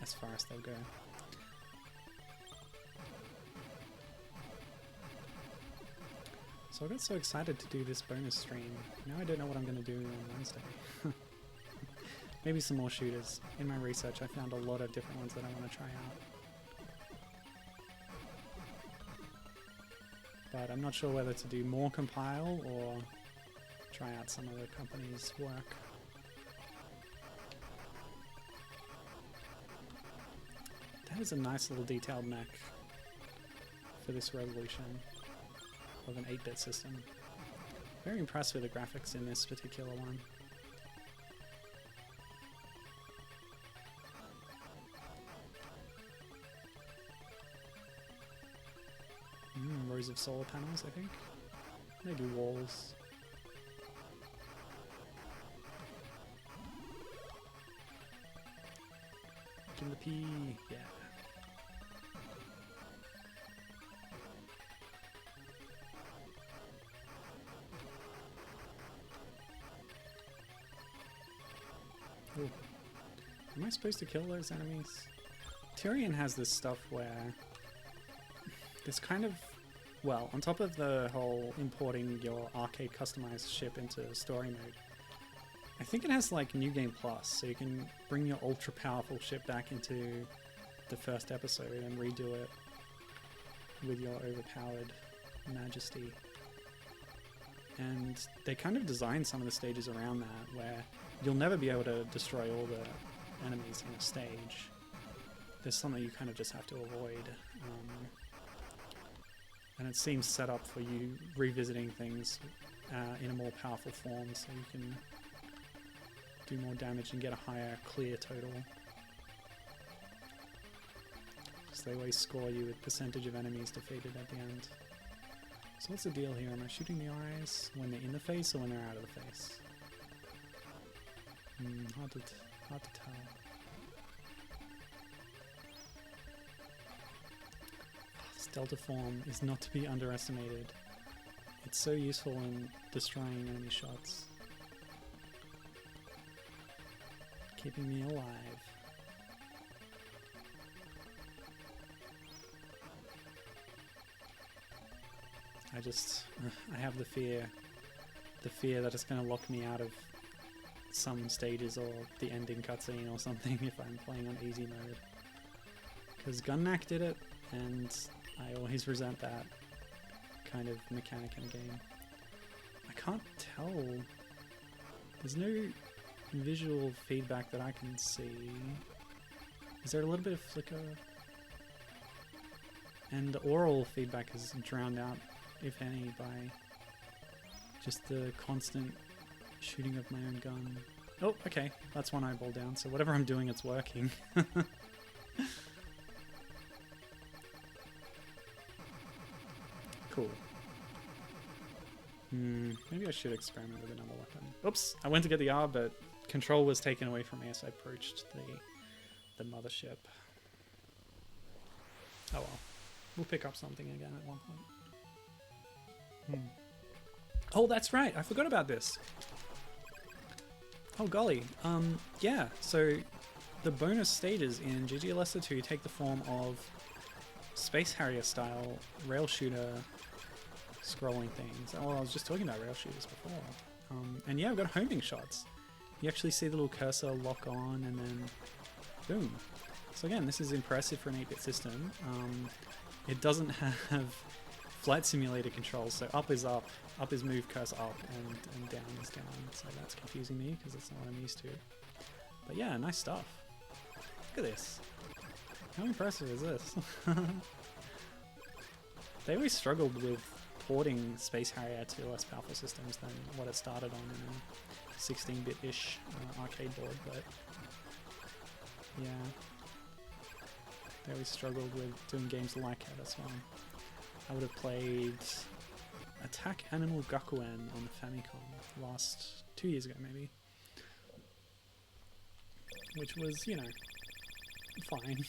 as far as they'll go. So I got so excited to do this bonus stream. Now I don't know what I'm going to do on Wednesday. Maybe some more shooters. In my research I found a lot of different ones that I want to try out. But I'm not sure whether to do more compile or try out some of the company's work. That is a nice little detailed mech for this resolution of an 8-bit system. Very impressed with the graphics in this particular one. Rows of solar panels, I think. Maybe walls. Give the P, yeah. Ooh. Am I supposed to kill those enemies? Tyrion has this stuff where this kind of, well, on top of the whole importing your arcade customized ship into story mode, I think it has like New Game Plus, so you can bring your ultra powerful ship back into the first episode and redo it with your overpowered majesty. And they kind of design some of the stages around that, where you'll never be able to destroy all the enemies in a stage. There's something you kind of just have to avoid. And it seems set up for you revisiting things in a more powerful form, so you can do more damage and get a higher clear total. So they always score you with percentage of enemies defeated at the end. So what's the deal here? Am I shooting the eyes when they're in the face or when they're out of the face? Hard to tell. This delta form is not to be underestimated. It's so useful in destroying enemy shots. Keeping me alive. I have the fear that it's going to lock me out of some stages or the ending cutscene or something if I'm playing on easy mode. Because Gun-Nac did it, and I always resent that kind of mechanic in a game. I can't tell. There's no visual feedback that I can see. Is there a little bit of flicker? And the oral feedback is drowned out, if any, by just the constant shooting of my own gun. Oh, okay, that's one eyeball down, so whatever I'm doing, it's working. Cool. Maybe I should experiment with another weapon. Oops, I went to get the R, but control was taken away from me as I approached the mothership. Oh well. We'll pick up something again at one point. Oh, that's right. I forgot about this. Oh, golly. Yeah, so the bonus stages in GG Aleste 2 take the form of Space Harrier style rail shooter scrolling things. Oh, I was just talking about rail shooters before. And yeah, I've got homing shots. You actually see the little cursor lock on and then boom. So again, this is impressive for an 8-bit system. It doesn't have flight simulator controls, so up is move cursor up, and down is down. So that's confusing me because that's not what I'm used to. But yeah, nice stuff. Look at this. How impressive is this? They always struggled with porting Space Harrier to less powerful systems than what it started on in a 16-bit-ish arcade board, but yeah. They always struggled with doing games like it as well. I would have played Attack Animal Gakuen on the Famicom last 2 years ago, maybe. Which was, you know, fine.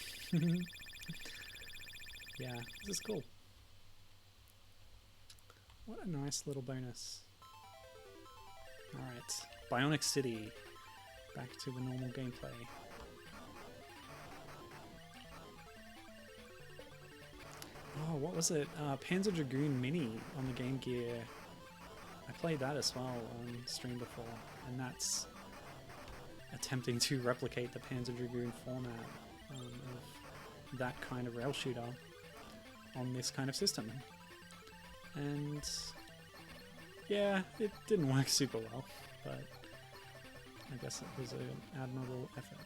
Yeah, this is cool. What a nice little bonus. Alright, Bionic City. back to the normal gameplay. Oh, what was it? Panzer Dragoon Mini on the Game Gear. I played that as well on stream before, and that's attempting to replicate the Panzer Dragoon format of that kind of rail shooter on this kind of system. And yeah, it didn't work super well, but I guess it was an admirable effort.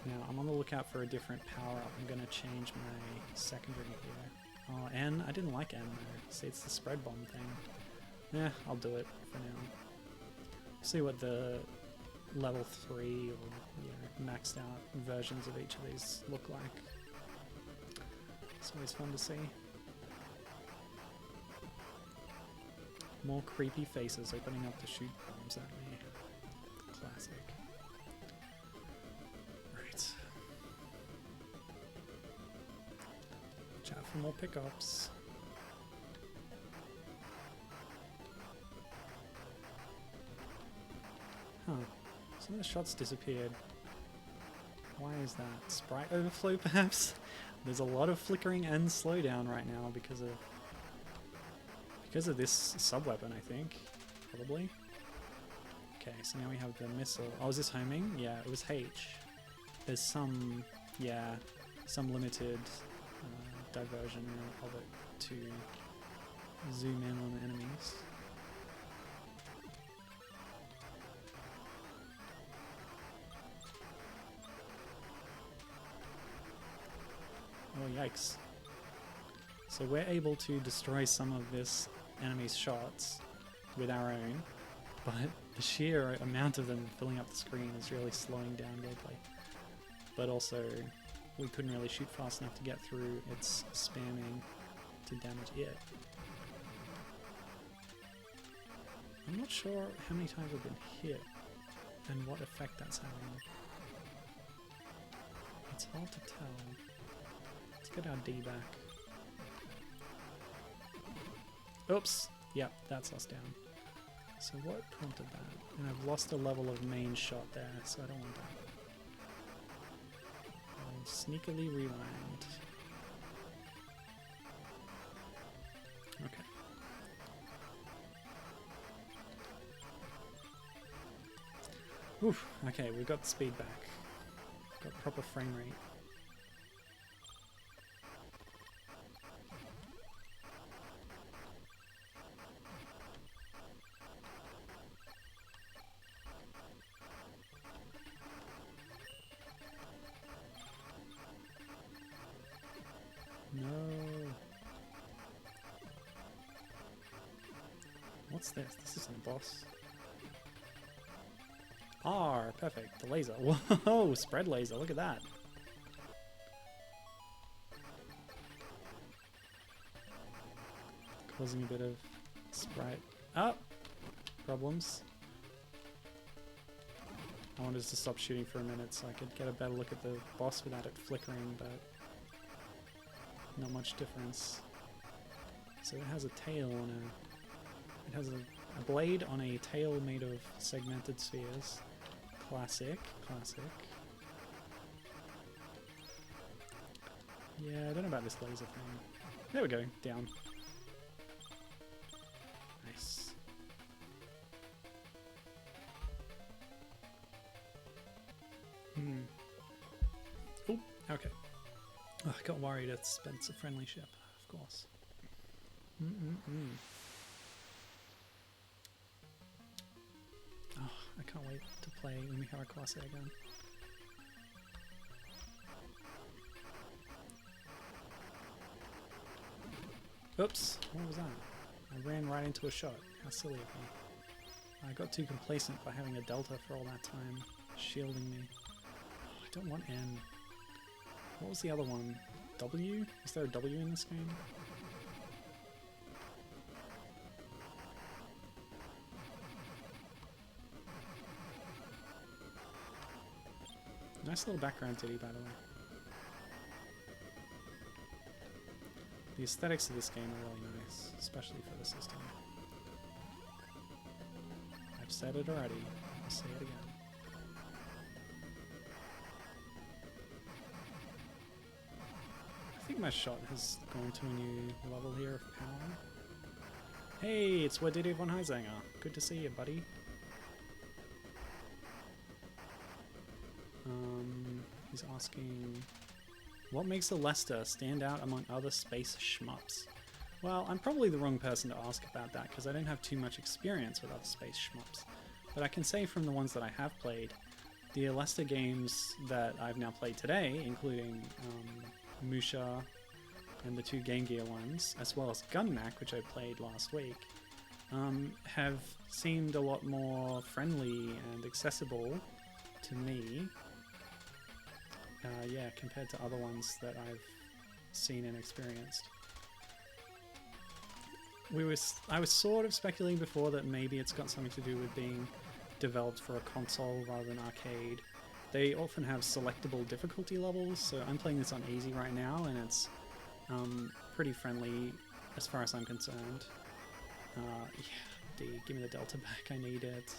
Now, I'm on the lookout for a different power-up. I'm going to change my secondary here. Oh, N? I didn't like N though. See, it's the spread bomb thing. Yeah, I'll do it for now. See what the level 3 or, you know, maxed out versions of each of these look like. It's always fun to see. More creepy faces opening up to shoot bombs at me. Classic. Right. Watch out for more pickups. Huh. Some of the shots disappeared. Why is that? Sprite overflow, perhaps? There's a lot of flickering and slowdown right now because of this sub-weapon, I think. Probably. Okay, so now we have the missile. Oh, is this homing? Yeah, it was H. There's some, yeah, some limited diversion of it to zoom in on the enemies. Oh, yikes. So we're able to destroy some of this enemy's shots with our own, but the sheer amount of them filling up the screen is really slowing down gameplay. But also, we couldn't really shoot fast enough to get through its spamming to damage it. I'm not sure how many times I've been hit and what effect that's having. It's hard to tell. Let's get our D back. Oops! Yep, that's us down. So what prompted that? And I've lost a level of main shot there, so I don't want that. I'll sneakily rewind. Okay. Oof, okay, we've got the speed back. Got proper frame rate. No. What's this? This isn't a boss. R, perfect. The laser. Whoa, spread laser. Look at that. Causing a bit of sprite. Oh! Problems. I wanted to stop shooting for a minute so I could get a better look at the boss without it flickering, but not much difference. So it has a tail on a... It has a blade on a tail made of segmented spheres. Classic, classic. Yeah, I don't know about this laser thing. There we go, down. Nice. Oh, okay. Oh, I got worried it's a friendly ship, of course. Oh, I can't wait to play Umihara Kawase again. Oops, what was that? I ran right into a shot. How silly of me. I got too complacent by having a delta for all that time, shielding me. Oh, I don't want N. What was the other one? W? Is there a W in this game? Nice little background titty, by the way. The aesthetics of this game are really nice, especially for the system. I've said it already. I'll say it again. I think my shot has gone to a new level here of power. Hey, it's Wadidi von Heisanger. Good to see you, buddy. He's asking, what makes Aleste stand out among other space shmups? Well, I'm probably the wrong person to ask about that because I don't have too much experience with other space shmups. But I can say from the ones that I have played, the Aleste games that I've now played today, including Musha and the 2 Game Gear ones, as well as Gun-Nac, which I played last week, have seemed a lot more friendly and accessible to me. Yeah, compared to other ones that I've seen and experienced. I was sort of speculating before that maybe it's got something to do with being developed for a console rather than arcade. They often have selectable difficulty levels, so I'm playing this on easy right now, and it's pretty friendly as far as I'm concerned. Yeah, D, give me the delta back, I need it.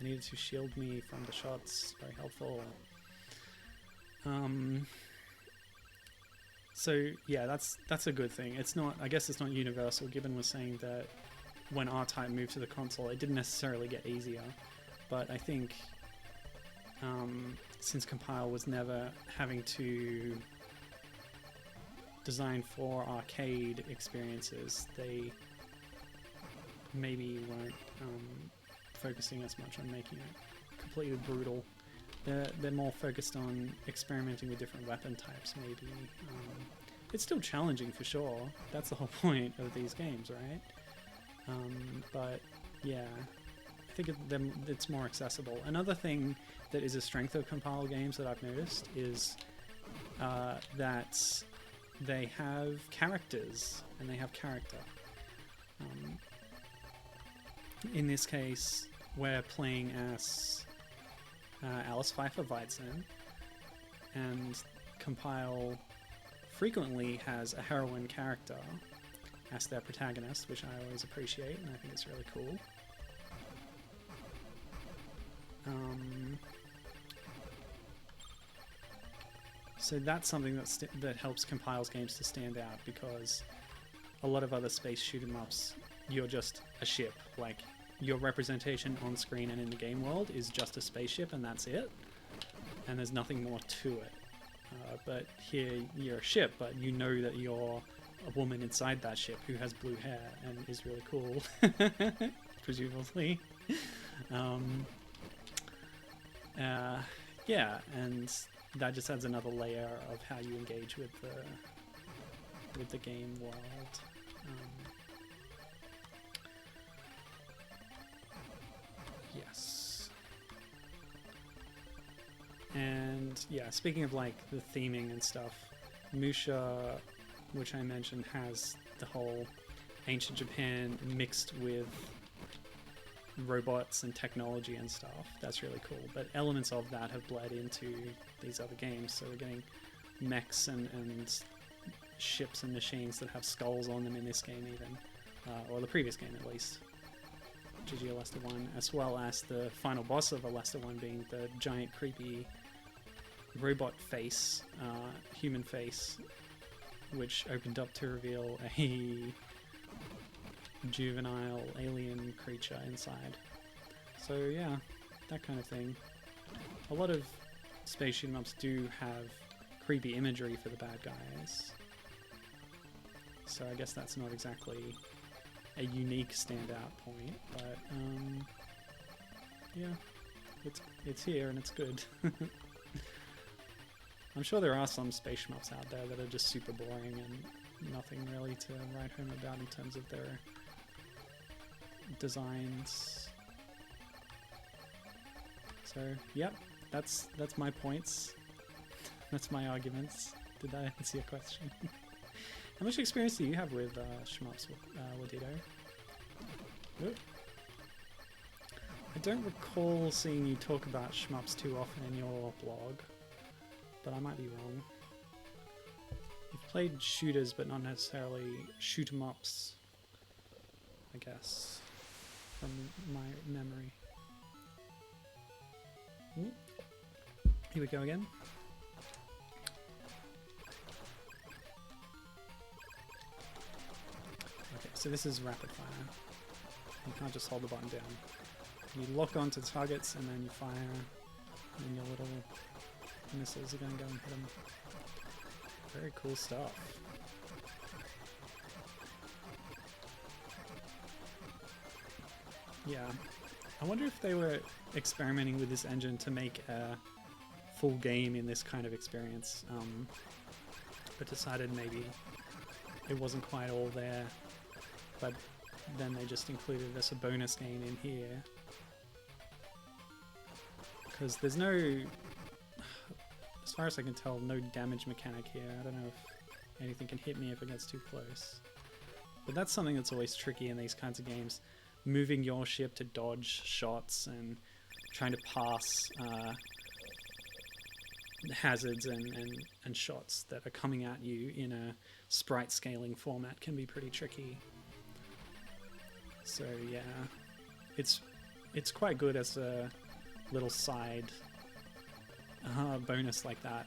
I need it to shield me from the shots, very helpful. So yeah, that's a good thing. It's not, I guess it's not universal. Gibbon was saying that when R-Type moved to the console, it didn't necessarily get easier, but I think since Compile was never having to design for arcade experiences, they maybe weren't focusing as much on making it completely brutal. They're more focused on experimenting with different weapon types, maybe. It's still challenging for sure. That's the whole point of these games, right? But yeah, I think it's more accessible. Another thing that is a strength of Compile games that I've noticed is that they have characters and they have character. In this case, we're playing as Alice Pfeiffer Weizen, and Compile frequently has a heroine character as their protagonist, which I always appreciate, and I think it's really cool. So that's something that helps Compile's games to stand out, because a lot of other space shoot-'em-ups, you're just a ship. Like, your representation on screen and in the game world is just a spaceship, and that's it. And there's nothing more to it. But here, you're a ship, but you know that you're a woman inside that ship who has blue hair and is really cool, presumably. Yeah, and that just adds another layer of how you engage with the game world. Yes. And yeah, speaking of like the theming and stuff, Musha, which I mentioned, has the whole ancient Japan mixed with robots and technology and stuff. That's really cool. But elements of that have bled into these other games. So we're getting mechs and ships and machines that have skulls on them in this game even. Or the previous game at least. GG Aleste 1, as well as the final boss of Aleste 1 being the giant creepy robot face, human face, which opened up to reveal a juvenile alien creature inside. So yeah, that kind of thing. A lot of space shoot-'em-ups do have creepy imagery for the bad guys. So I guess that's not exactly a unique standout point, but yeah, it's here and it's good. I'm sure there are some space shmups out there that are just super boring and nothing really to write home about in terms of their designs. So yep, that's my points. That's my arguments. Did that answer your question? How much experience do you have with shmups, Wadito? Oop. I don't recall seeing you talk about shmups too often in your blog, but I might be wrong. You've played shooters, but not necessarily shoot-'em-ups, I guess, from my memory. Ooh. Here we go again. Okay, so this is rapid fire. You can't just hold the button down. You lock onto targets and then you fire, and then your little missiles are going to go and hit them. Very cool stuff. Yeah, I wonder if they were experimenting with this engine to make a full game in this kind of experience, but decided maybe it wasn't quite all there, but then they just included this a bonus game in here. Because there's no, as far as I can tell, no damage mechanic here. I don't know if anything can hit me if it gets too close. But that's something that's always tricky in these kinds of games. Moving your ship to dodge shots and trying to pass hazards and shots that are coming at you in a sprite scaling format can be pretty tricky. So yeah, it's quite good as a little side bonus like that.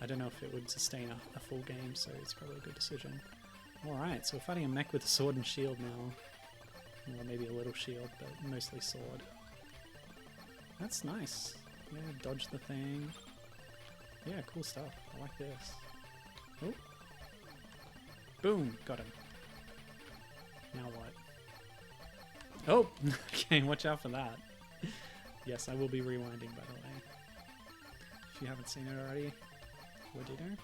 I don't know if it would sustain a full game, so it's probably a good decision. Alright, so we're fighting a mech with a sword and shield now. Or maybe a little shield, but mostly sword. That's nice. Yeah, dodge the thing. Yeah, cool stuff. I like this. Oh. Boom! Got him. Now what? Oh! Okay, watch out for that. Yes, I will be rewinding, by the way. If you haven't seen it already. What did I?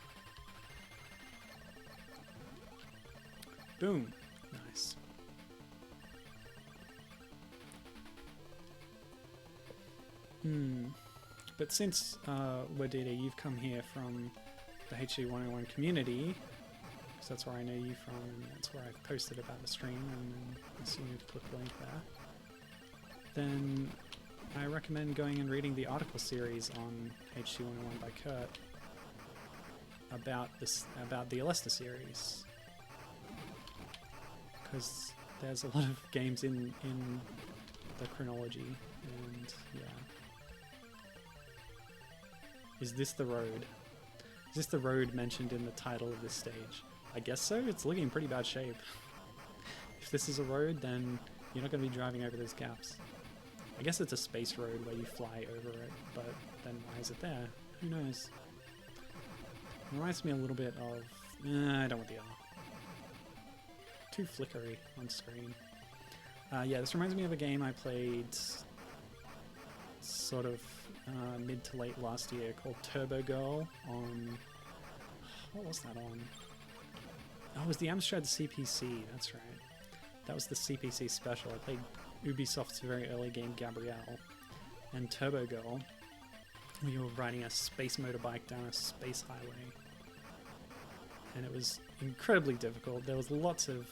Boom! Nice. But since, Wadida, you've come here from the HD 101 community, because that's where I know you from, and that's where I've posted about the stream, and then I see you to click the link there, then I recommend going and reading the article series on HD 101 by Kurt about the Aleste series, because there's a lot of games in the chronology, and yeah. Is this the road? Is this the road mentioned in the title of this stage? I guess so. It's looking in pretty bad shape. If this is a road, then you're not going to be driving over those gaps. I guess it's a space road where you fly over it, but then why is it there? Who knows? It reminds me a little bit of... I don't want the R. Too flickery on screen. Yeah, this reminds me of a game I played sort of mid to late last year called Turbo Girl on... What was that on? Oh, it was the Amstrad CPC, that's right. That was the CPC special. I played Ubisoft's very early game Gabrielle, and Turbo Girl. We were riding a space motorbike down a space highway, and it was incredibly difficult. There was lots of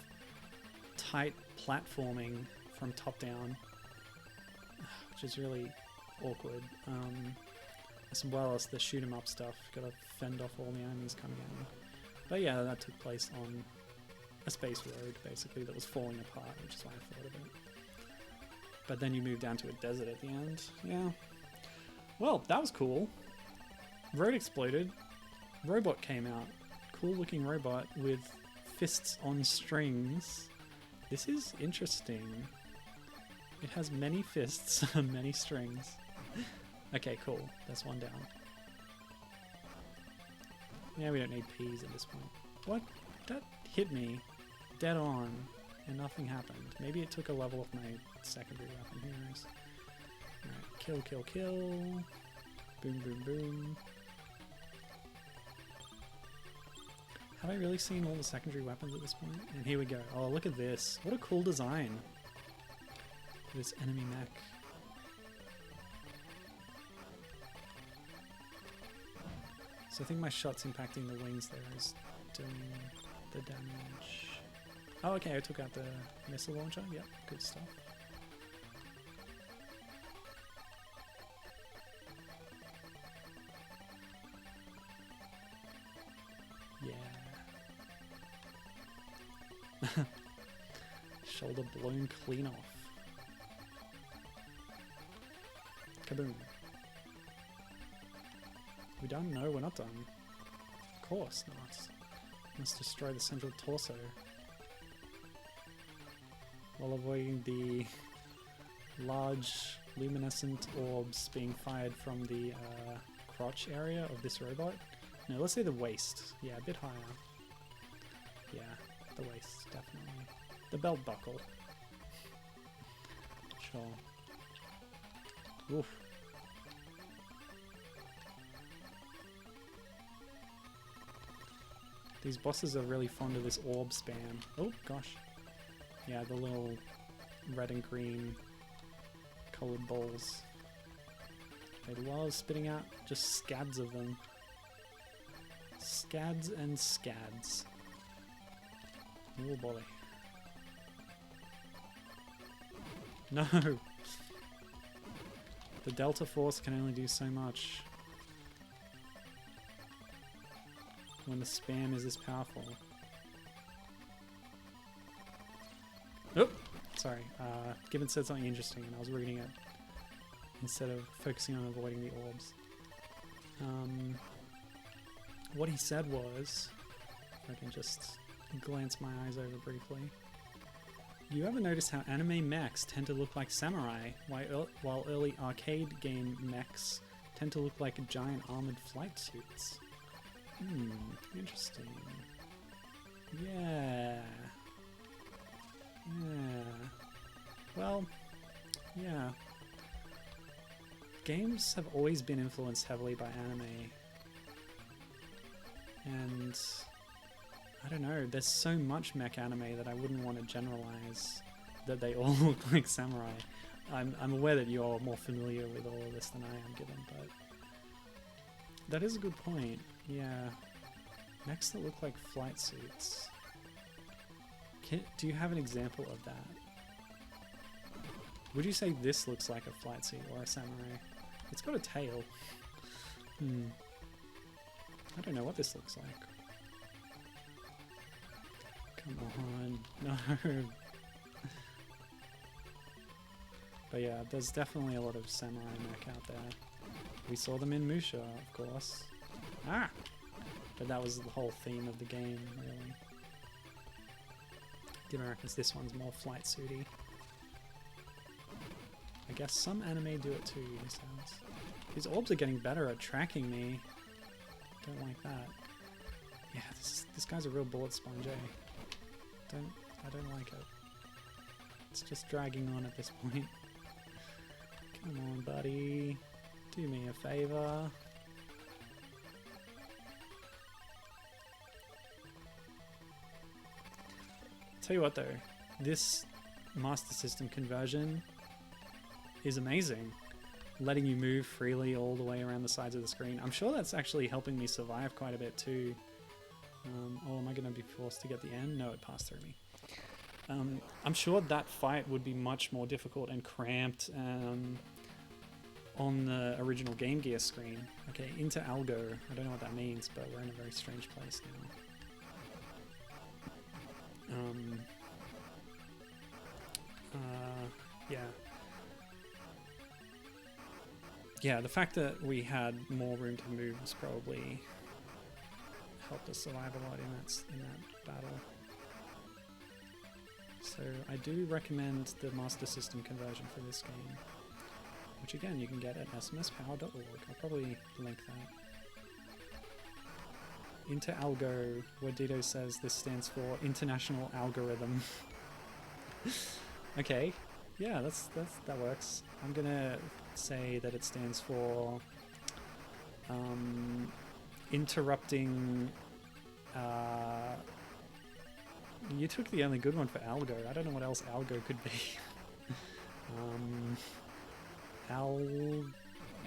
tight platforming from top down, which is really awkward, as well as the shoot 'em up stuff. Gotta fend off all the enemies coming at you. But yeah, that took place on a space road, basically, that was falling apart, which is why I thought of it. But then you move down to a desert at the end. Yeah. Well, that was cool. Road exploded. Robot came out. Cool looking robot with fists on strings. This is interesting. It has many fists and many strings. Okay, cool. That's one down. Yeah, we don't need P's at this point. What? That hit me dead on and nothing happened. Maybe it took a level off my secondary weapon. Who knows? Alright, kill, kill, kill. Boom, boom, boom. Have I really seen all the secondary weapons at this point? And here we go. Oh, look at this. What a cool design. This enemy mech. So I think my shots impacting the wings there is doing the damage. Oh, okay, I took out the missile launcher. Yep, good stuff. Yeah. Shoulder blown clean off. Kaboom. We done? No, we're not done. Of course not. Must destroy the central torso. While avoiding the large luminescent orbs being fired from the crotch area of this robot. No, let's say the waist. Yeah, a bit higher. Yeah, the waist, definitely. The belt buckle. Sure. Oof. These bosses are really fond of this orb spam. Oh, gosh. Yeah, the little red and green colored balls. They love spitting out just scads of them. Scads and scads. Oh boy. No! The Delta Force can only do so much when the spam is this powerful. Oh! Sorry. Given said something interesting and I was reading it instead of focusing on avoiding the orbs. What he said was, if I can just glance my eyes over briefly. You ever notice how anime mechs tend to look like samurai, while early arcade game mechs tend to look like giant armored flight suits? Interesting. Yeah. Yeah. Well, yeah. Games have always been influenced heavily by anime. And I don't know, there's so much mech anime that I wouldn't want to generalize that they all look like samurai. I'm aware that you're more familiar with all of this than I am, given, but that is a good point. Yeah, mechs that look like flight suits. Do you have an example of that? Would you say this looks like a flight suit or a samurai? It's got a tail. I don't know what this looks like. Come on, no. But yeah, there's definitely a lot of samurai mech out there. We saw them in Musha, of course. Ah! But that was the whole theme of the game, really. Given reckons this one's more flight suity. I guess some anime do it too, he says. These orbs are getting better at tracking me. Don't like that. Yeah, this guy's a real bullet sponge, eh? I don't like it. It's just dragging on at this point. Come on, buddy. Do me a favor. Tell you what though, this Master System conversion is amazing. Letting you move freely all the way around the sides of the screen. I'm sure that's actually helping me survive quite a bit too. Oh, am I going to be forced to get the end? No, it passed through me. I'm sure that fight would be much more difficult and cramped on the original Game Gear screen. Okay, into Algo. I don't know what that means, but we're in a very strange place now. Yeah. Yeah, the fact that we had more room to move was probably helped us survive a lot in that battle. So I do recommend the Master System conversion for this game, which again you can get at smspower.org. I'll probably link that. Into Algo, where Dido says this stands for International Algorithm. Okay, yeah, that works. I'm gonna say that it stands for interrupting. You took the only good one for Algo. I don't know what else Algo could be.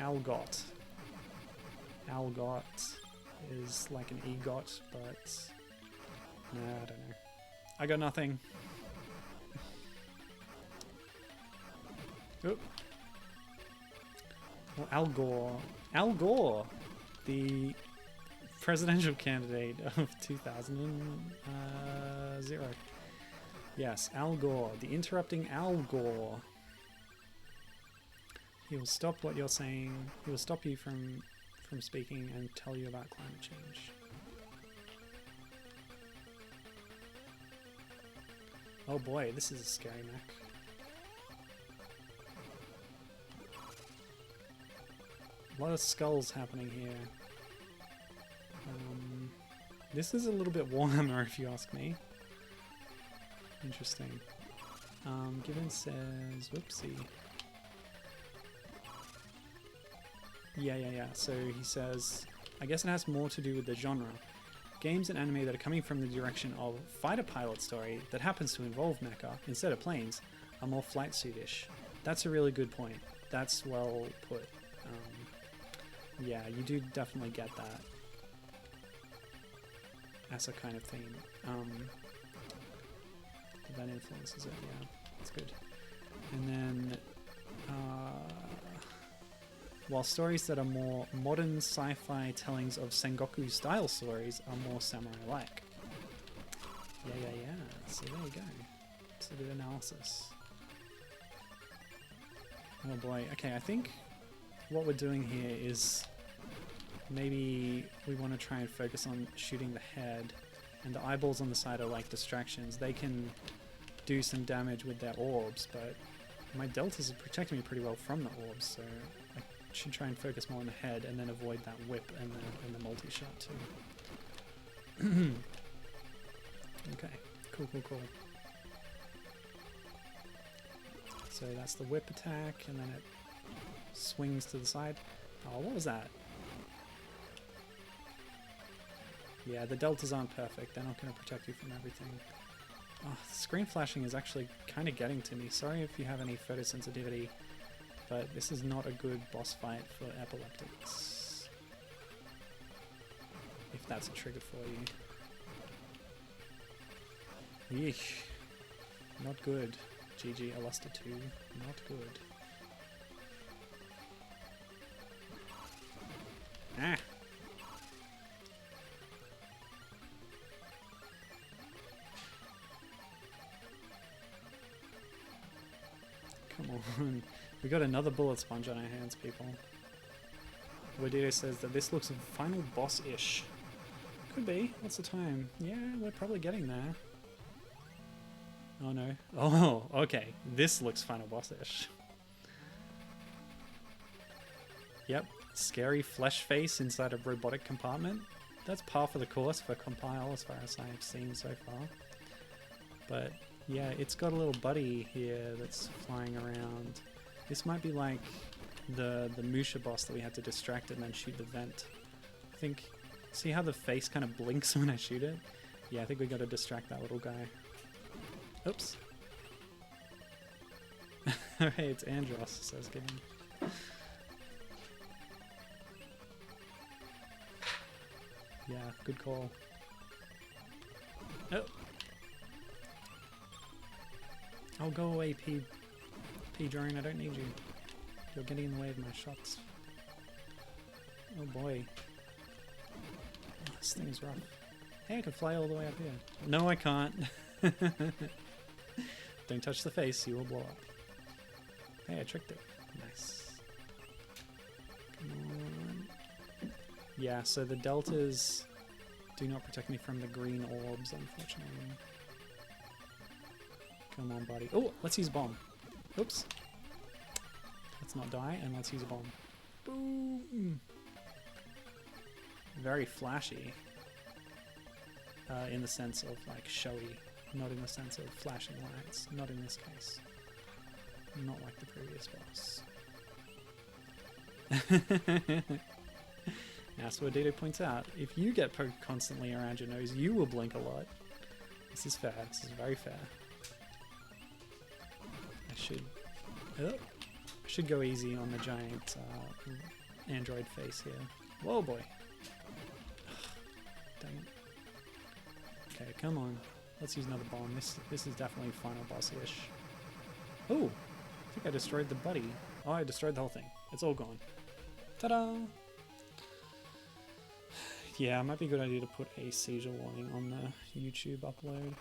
Algot. Algot is like an EGOT, but no, I don't know. I got nothing. Oop. Well, Al Gore. Al Gore, the presidential candidate of 2000. Yes, Al Gore, the interrupting Al Gore. He will stop what you're saying. He will stop you from from speaking and tell you about climate change. Oh boy, this is a scary mech. A lot of skulls happening here. This is a little bit warmer if you ask me. Interesting. Given says, whoopsie. Yeah. So he says, I guess it has more to do with the genre. Games and anime that are coming from the direction of fighter pilot story that happens to involve mecha instead of planes are more flight suit-ish. That's a really good point. That's well put. Yeah, you do definitely get that as a kind of theme. That influences it, yeah. That's good. And then, while stories that are more modern sci-fi tellings of Sengoku-style stories are more samurai-like. Yeah. So there you go. It's a bit of analysis. Oh boy. Okay, I think what we're doing here is maybe we want to try and focus on shooting the head, and the eyeballs on the side are like distractions. They can do some damage with their orbs, but my deltas are protecting me pretty well from the orbs, so I should try and focus more on the head and then avoid that whip and the multi-shot too. Okay, cool. So that's the whip attack, and then it swings to the side. Oh, what was that? Yeah, the deltas aren't perfect. They're not going to protect you from everything. Oh, screen flashing is actually kind of getting to me. Sorry if you have any photosensitivity, but this is not a good boss fight for epileptics. If that's a trigger for you. Yeesh. Not good. GG Aleste 2. Not good. Ah! Come on. We got another bullet sponge on our hands, people. Wadito says that this looks final boss-ish. Could be. What's the time? Yeah, we're probably getting there. Oh no. Oh, okay. This looks final boss-ish. Yep. Scary flesh face inside a robotic compartment. That's par for the course for Compile as far as I've seen so far. But yeah, it's got a little buddy here that's flying around. This might be like the Musha boss that we had to distract it and then shoot the vent. I think, see how the face kind of blinks when I shoot it? Yeah, I think we got to distract that little guy. Oops. Hey, it's Andros, says Gideon. Yeah, good call. Oh. Oh, go away, P drone. I don't need you. You're getting in the way of my shots. Oh boy. Oh, this thing is rough. Hey, I can fly all the way up here. No, I can't. Don't touch the face, you will blow up. Hey, I tricked it. Nice. Come on. Yeah, so the deltas do not protect me from the green orbs, unfortunately. Come on, buddy. Oh, let's use a bomb. Oops. Let's not die, and let's use a bomb. Boom! Very flashy. In the sense of, like, showy. Not in the sense of flashing lights. Not in this case. Not like the previous boss. Now, so Adito points out, if you get poked constantly around your nose, you will blink a lot. This is fair. This is very fair. I should go easy on the giant android face here. Whoa, boy. Dang it. Okay, come on. Let's use another bomb. This is definitely final boss-ish. Oh, I think I destroyed the buddy. Oh, I destroyed the whole thing. It's all gone. Ta-da! Yeah, it might be a good idea to put a seizure warning on the YouTube upload.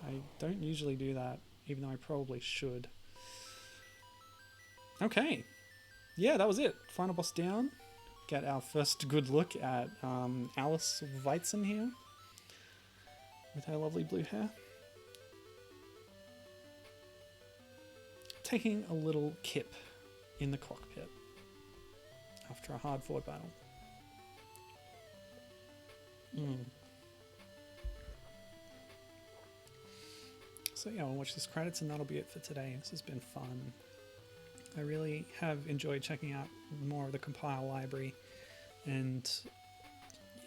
I don't usually do that, even though I probably should. Okay. yeah, that was it. Final boss down. Get our first good look at Alice Waizen here with her lovely blue hair. Taking a little kip in the cockpit after a hard fought battle. So yeah, I'll watch these credits and that'll be it for today. This has been fun. I really have enjoyed checking out more of the compile library, and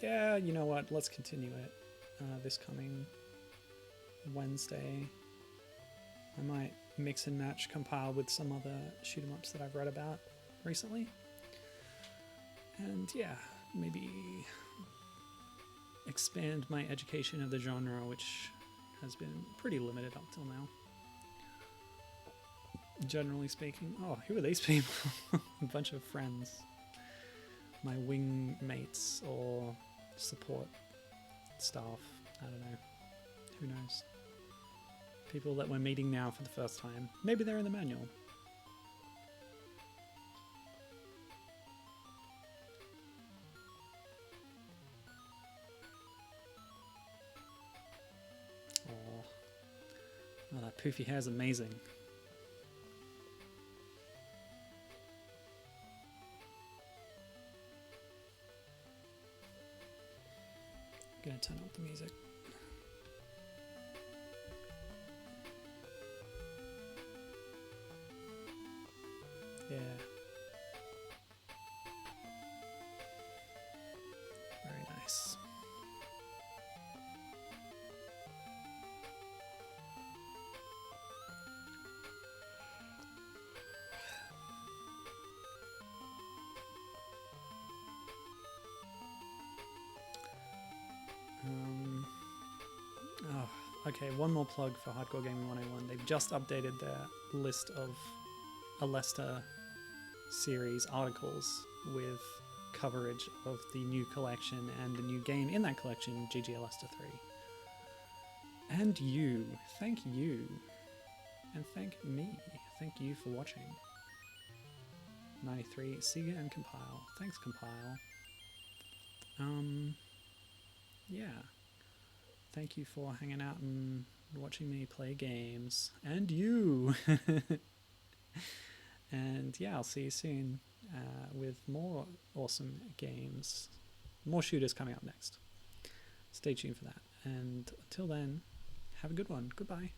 yeah, you know what, let's continue it this coming Wednesday. I might mix and match compile with some other shoot 'em ups that I've read about recently, and yeah, maybe expand my education of the genre, which has been pretty limited up till now. Generally speaking. Oh, who are these people? A bunch of friends. My wing mates or support staff. I don't know. Who knows? People that we're meeting now for the first time. Maybe they're in the manual. Oh, that poofy hair is amazing. I'm gonna turn up the music. Yeah. Very nice. Okay, one more plug for Hardcore Gaming 101. They've just updated their list of Aleste series articles with coverage of the new collection and the new game in that collection, GG Aleste 3. And you, thank you. And thank me. Thank you for watching. 93, Sega and Compile. Thanks, Compile. Yeah. Thank you for hanging out and watching me play games. And you! And yeah, I'll see you soon with more awesome games. More shooters coming up next. Stay tuned for that. And until then, have a good one. Goodbye.